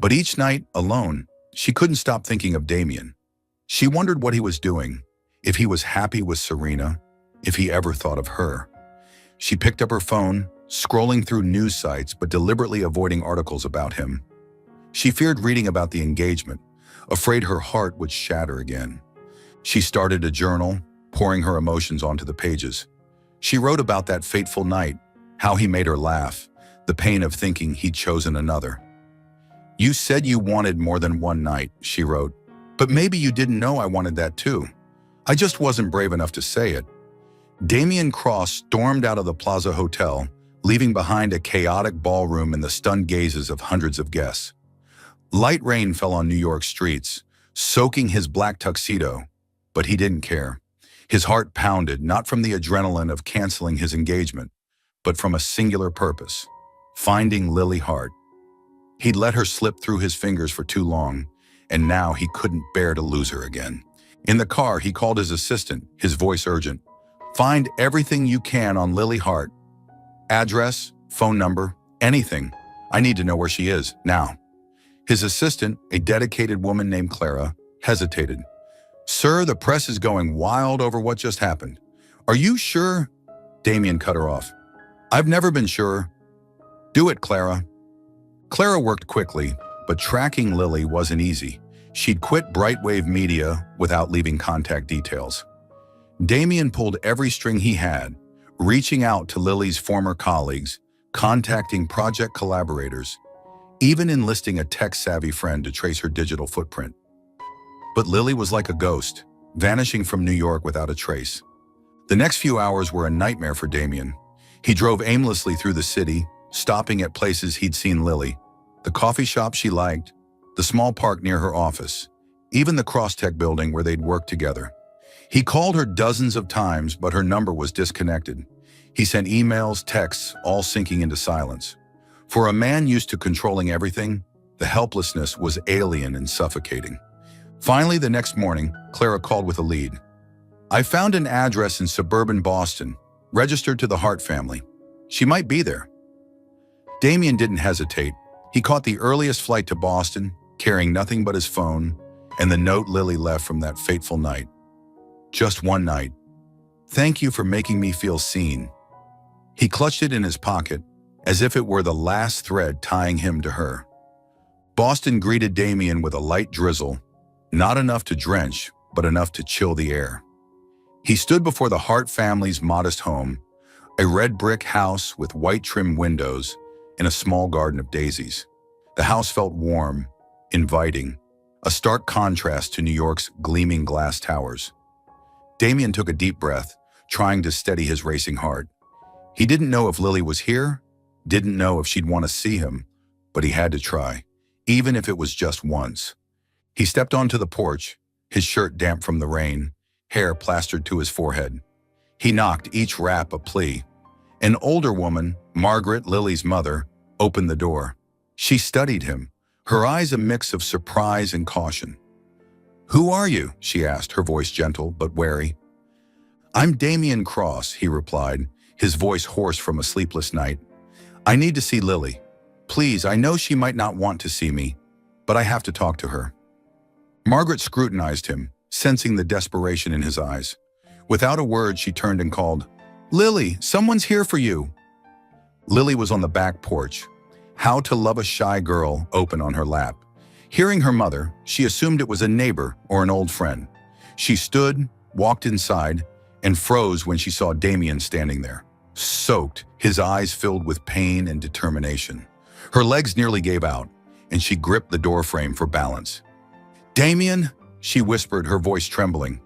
[SPEAKER 1] But each night, alone, she couldn't stop thinking of Damien. She wondered what he was doing, if he was happy with Serena, if he ever thought of her. She picked up her phone, scrolling through news sites but deliberately avoiding articles about him. She feared reading about the engagement, afraid her heart would shatter again. She started a journal, pouring her emotions onto the pages. She wrote about that fateful night, how he made her laugh, the pain of thinking he'd chosen another. "You said you wanted more than one night," she wrote, "but maybe you didn't know I wanted that too. I just wasn't brave enough to say it." Damien Cross stormed out of the Plaza Hotel, leaving behind a chaotic ballroom and the stunned gazes of hundreds of guests. Light rain fell on New York streets, soaking his black tuxedo, but he didn't care. His heart pounded, not from the adrenaline of canceling his engagement, but from a singular purpose: finding Lily Hart. He'd let her slip through his fingers for too long, and now he couldn't bear to lose her again. In the car, he called his assistant, his voice urgent. "Find everything you can on Lily Hart. Address, phone number, anything. I need to know where she is, now." His assistant, a dedicated woman named Clara, hesitated. "Sir, the press is going wild over what just happened. Are you sure?" Damien cut her off. "I've never been sure." "Do it, Clara." Clara worked quickly, but tracking Lily wasn't easy. She'd quit Brightwave Media without leaving contact details. Damien pulled every string he had, reaching out to Lily's former colleagues, contacting project collaborators, even enlisting a tech-savvy friend to trace her digital footprint. But Lily was like a ghost, vanishing from New York without a trace. The next few hours were a nightmare for Damien. He drove aimlessly through the city, stopping at places he'd seen Lily, the coffee shop she liked, the small park near her office, even the Crosstech building where they'd worked together. He called her dozens of times, but her number was disconnected. He sent emails, texts, all sinking into silence. For a man used to controlling everything, the helplessness was alien and suffocating. Finally, the next morning, Clara called with a lead. "I found an address in suburban Boston, registered to the Hart family. She might be there." Damien didn't hesitate. He caught the earliest flight to Boston, carrying nothing but his phone and the note Lily left from that fateful night. "Just one night. Thank you for making me feel seen." He clutched it in his pocket, as if it were the last thread tying him to her. Boston greeted Damien with a light drizzle, not enough to drench, but enough to chill the air. He stood before the Hart family's modest home, a red brick house with white trim windows in a small garden of daisies. The house felt warm, inviting, a stark contrast to New York's gleaming glass towers. Damien took a deep breath, trying to steady his racing heart. He didn't know if Lily was here, didn't know if she'd want to see him, but he had to try, even if it was just once. He stepped onto the porch, his shirt damp from the rain, hair plastered to his forehead. He knocked, each rap a plea. An older woman, Margaret, Lily's mother, opened the door. She studied him, her eyes a mix of surprise and caution. "Who are you?" she asked, her voice gentle but wary. "I'm Damien Cross," he replied, his voice hoarse from a sleepless night. "I need to see Lily. Please, I know she might not want to see me, but I have to talk to her." Margaret scrutinized him, sensing the desperation in his eyes. Without a word, she turned and called, "Lily, someone's here for you." Lily was on the back porch, How to Love a Shy Girl open on her lap. Hearing her mother, she assumed it was a neighbor or an old friend. She stood, walked inside, and froze when she saw Damien standing there, soaked, his eyes filled with pain and determination. Her legs nearly gave out, and she gripped the doorframe for balance. "Damien," she whispered, her voice trembling.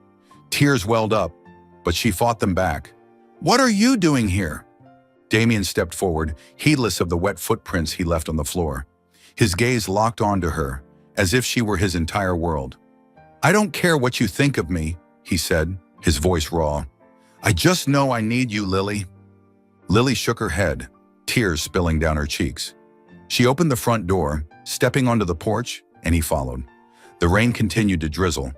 [SPEAKER 1] Tears welled up, but she fought them back. "What are you doing here?" Damien stepped forward, heedless of the wet footprints he left on the floor. His gaze locked onto her, as if she were his entire world. "I don't care what you think of me," he said, his voice raw. "I just know I need you, Lily." Lily shook her head, tears spilling down her cheeks. She opened the front door, stepping onto the porch, and he followed. The rain continued to drizzle,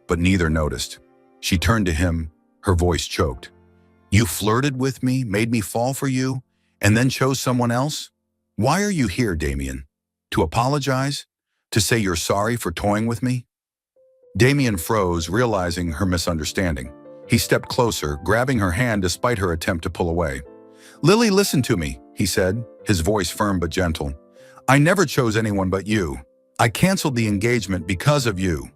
[SPEAKER 1] but neither noticed. She turned to him, her voice choked. "You flirted with me, made me fall for you, and then chose someone else? Why are you here, Damien? To apologize? To say you're sorry for toying with me?" Damien froze, realizing her misunderstanding. He stepped closer, grabbing her hand despite her attempt to pull away. "Lily, listen to me," he said, his voice firm but gentle. "I never chose anyone but you. I canceled the engagement because of you."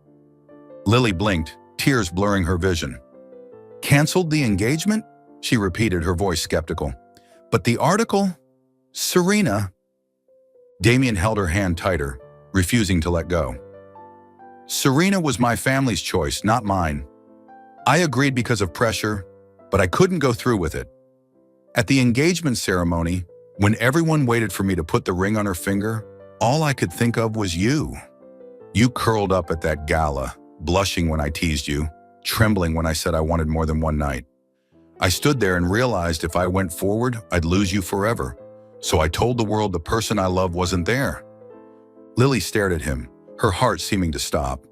[SPEAKER 1] Lily blinked, tears blurring her vision. "Canceled the engagement?" she repeated, her voice skeptical. "But the article? Serena?" Damien held her hand tighter, refusing to let go. "Serena was my family's choice, not mine. I agreed because of pressure, but I couldn't go through with it. At the engagement ceremony, when everyone waited for me to put the ring on her finger, all I could think of was you. You curled up at that gala, blushing when I teased you, trembling when I said I wanted more than one night. I stood there and realized if I went forward, I'd lose you forever. So I told the world the person I loved wasn't there." Lily stared at him, her heart seeming to stop.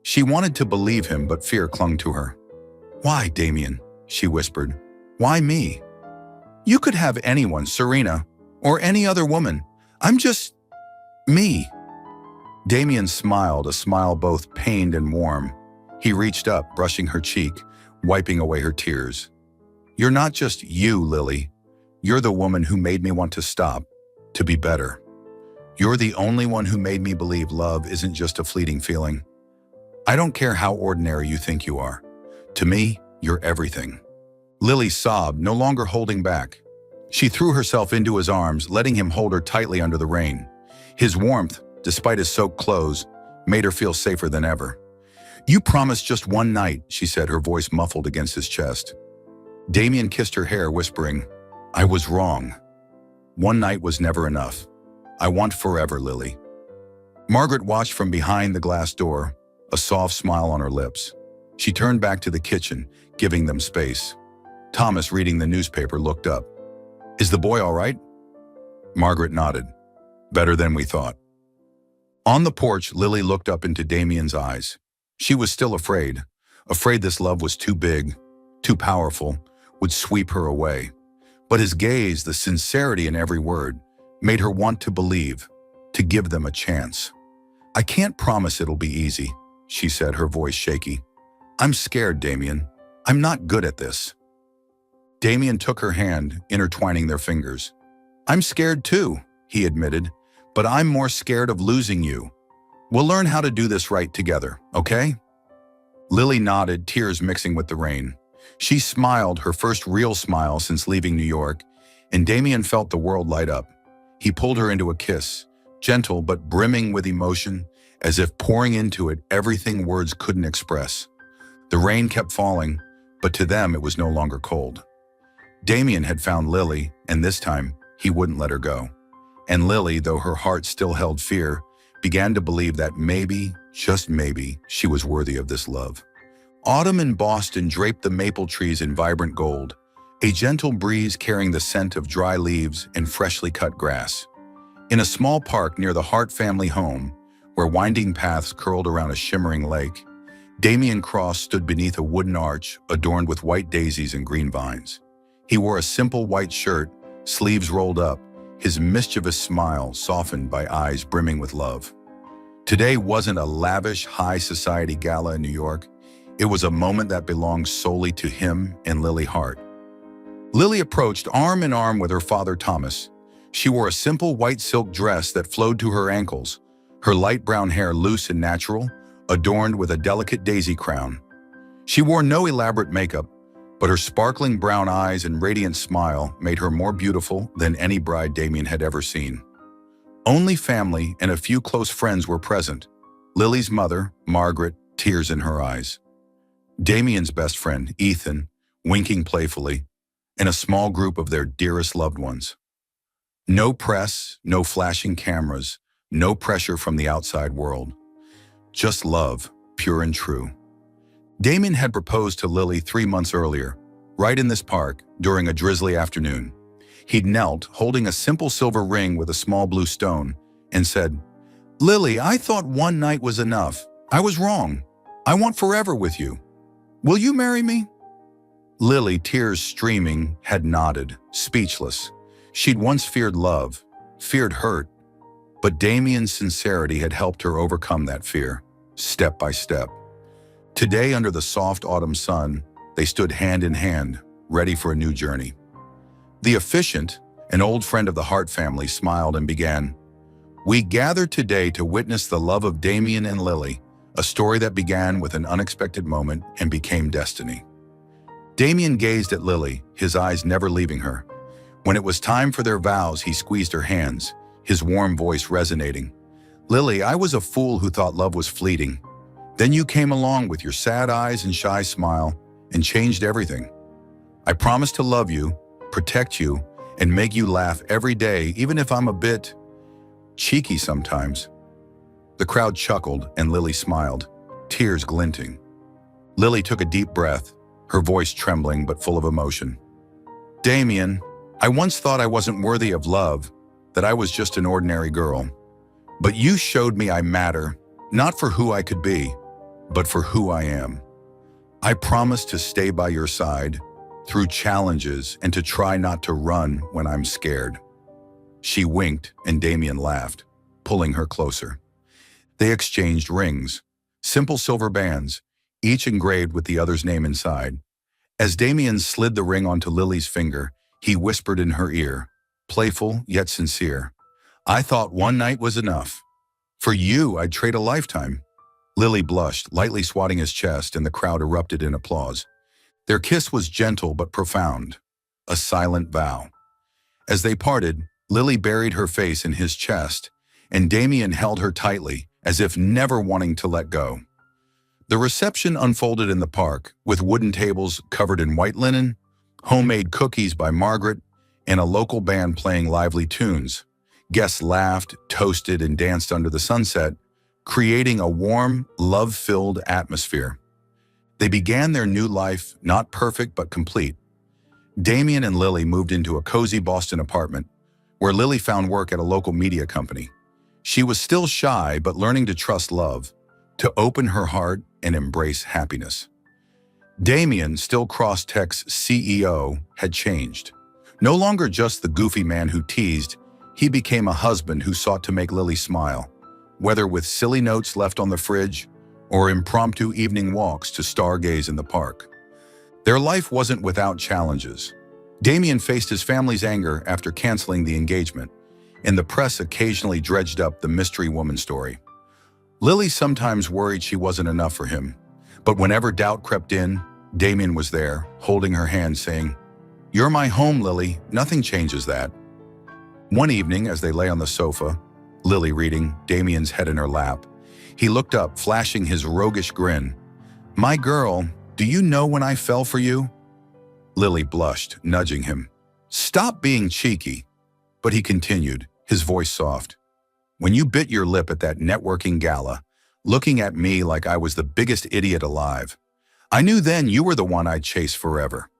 [SPEAKER 1] She wanted to believe him, but fear clung to her. "Why, Damien?" she whispered. "Why me? You could have anyone, Serena, or any other woman. I'm just me." Damien smiled, a smile both pained and warm. He reached up, brushing her cheek, wiping away her tears. "You're not just you, Lily. You're the woman who made me want to stop, to be better. You're the only one who made me believe love isn't just a fleeting feeling. I don't care how ordinary you think you are. To me, you're everything." Lily sobbed, no longer holding back. She threw herself into his arms, letting him hold her tightly under the rain. His warmth, despite his soaked clothes, made her feel safer than ever. "You promised just one night," she said, her voice muffled against his chest. Damien kissed her hair, whispering, "I was wrong. One night was never enough. I want forever, Lily." Margaret watched from behind the glass door, a soft smile on her lips. She turned back to the kitchen, giving them space. Thomas, reading the newspaper, looked up. "Is the boy all right?" Margaret nodded. "Better than we thought." On the porch, Lily looked up into Damien's eyes. She was still afraid this love was too big, too powerful, would sweep her away. But his gaze, the sincerity in every word, made her want to believe, to give them a chance. "I can't promise it'll be easy," she said, her voice shaky. "I'm scared, Damien. I'm not good at this." Damien took her hand, intertwining their fingers. "I'm scared too," he admitted, "but I'm more scared of losing you. We'll learn how to do this right together, okay?" Lily nodded, tears mixing with the rain. She smiled, her first real smile since leaving New York, and Damien felt the world light up. He pulled her into a kiss, gentle but brimming with emotion, as if pouring into it everything words couldn't express. The rain kept falling, but to them it was no longer cold. Damien had found Lily, and this time he wouldn't let her go. And Lily, though her heart still held fear, began to believe that maybe, just maybe, she was worthy of this love. Autumn in Boston draped the maple trees in vibrant gold, a gentle breeze carrying the scent of dry leaves and freshly cut grass. In a small park near the Hart family home, where winding paths curled around a shimmering lake, Damien Cross stood beneath a wooden arch adorned with white daisies and green vines. He wore a simple white shirt, sleeves rolled up, his mischievous smile softened by eyes brimming with love. Today wasn't a lavish, high society gala in New York. It was a moment that belonged solely to him and Lily Hart. Lily approached arm in arm with her father, Thomas. She wore a simple white silk dress that flowed to her ankles, her light brown hair loose and natural, adorned with a delicate daisy crown. She wore no elaborate makeup, but her sparkling brown eyes and radiant smile made her more beautiful than any bride Damien had ever seen. Only family and a few close friends were present. Lily's mother, Margaret, tears in her eyes. Damien's best friend, Ethan, winking playfully, and a small group of their dearest loved ones. No press, no flashing cameras, no pressure from the outside world. Just love, pure and true. Damien had proposed to Lily 3 months earlier, right in this park, during a drizzly afternoon. He'd knelt, holding a simple silver ring with a small blue stone, and said, "Lily, I thought one night was enough. I was wrong. I want forever with you. Will you marry me?" Lily, tears streaming, had nodded, speechless. She'd once feared love, feared hurt, but Damien's sincerity had helped her overcome that fear, step by step. Today, under the soft autumn sun, they stood hand in hand, ready for a new journey. The officiant, an old friend of the Hart family, smiled and began, "We gather today to witness the love of Damien and Lily, a story that began with an unexpected moment and became destiny." Damien gazed at Lily, his eyes never leaving her. When it was time for their vows, he squeezed her hands, his warm voice resonating. "Lily, I was a fool who thought love was fleeting. Then you came along with your sad eyes and shy smile and changed everything. I promise to love you, protect you, and make you laugh every day, even if I'm a bit cheeky sometimes." The crowd chuckled and Lily smiled, tears glinting. Lily took a deep breath, her voice trembling but full of emotion. "Damien, I once thought I wasn't worthy of love, that I was just an ordinary girl. But you showed me I matter, not for who I could be, but for who I am. I promise to stay by your side through challenges and to try not to run when I'm scared." She winked and Damien laughed, pulling her closer. They exchanged rings, simple silver bands, each engraved with the other's name inside. As Damien slid the ring onto Lily's finger, he whispered in her ear, playful yet sincere, "I thought one night was enough. For you, I'd trade a lifetime." Lily blushed, lightly swatting his chest, and the crowd erupted in applause. Their kiss was gentle but profound, a silent vow. As they parted, Lily buried her face in his chest, and Damien held her tightly, as if never wanting to let go. The reception unfolded in the park, with wooden tables covered in white linen, homemade cookies by Margaret, and a local band playing lively tunes. Guests laughed, toasted, and danced under the sunset, creating a warm, love-filled atmosphere. They began their new life, not perfect but complete. Damien and Lily moved into a cozy Boston apartment, where Lily found work at a local media company. She was still shy but learning to trust love, to open her heart and embrace happiness. Damien, still Crosstech's CEO, had changed. No longer just the goofy man who teased, he became a husband who sought to make Lily smile, whether with silly notes left on the fridge or impromptu evening walks to stargaze in the park. Their life wasn't without challenges. Damien faced his family's anger after canceling the engagement, and the press occasionally dredged up the mystery woman story. Lily sometimes worried she wasn't enough for him, but whenever doubt crept in, Damien was there, holding her hand, saying, "You're my home, Lily. Nothing changes that." One evening, as they lay on the sofa, Lily reading, Damien's head in her lap, he looked up, flashing his roguish grin. "My girl, do you know when I fell for you?" Lily blushed, nudging him. "Stop being cheeky." But he continued, his voice soft. "When you bit your lip at that networking gala, looking at me like I was the biggest idiot alive, I knew then you were the one I'd chase forever."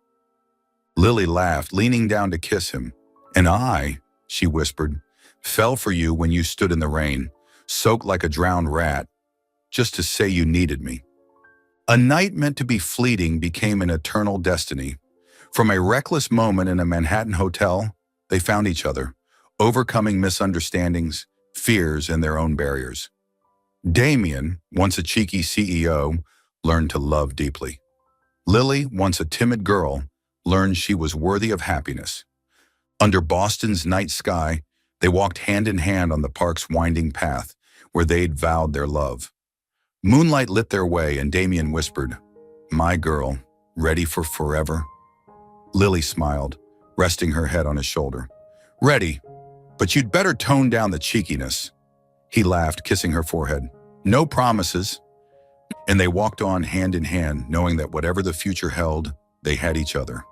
[SPEAKER 1] Lily laughed, leaning down to kiss him. "And I," she whispered, "fell for you when you stood in the rain, soaked like a drowned rat, just to say you needed me." A night meant to be fleeting became an eternal destiny. From a reckless moment in a Manhattan hotel, they found each other, overcoming misunderstandings, fears, and their own barriers. Damien, once a cheeky CEO, learned to love deeply. Lily, once a timid girl, learned she was worthy of happiness. Under Boston's night sky, they walked hand in hand on the park's winding path, where they'd vowed their love. Moonlight lit their way, and Damien whispered, "My girl, ready for forever?" Lily smiled, resting her head on his shoulder. "Ready, but you'd better tone down the cheekiness." He laughed, kissing her forehead. "No promises." And they walked on hand in hand, knowing that whatever the future held, they had each other.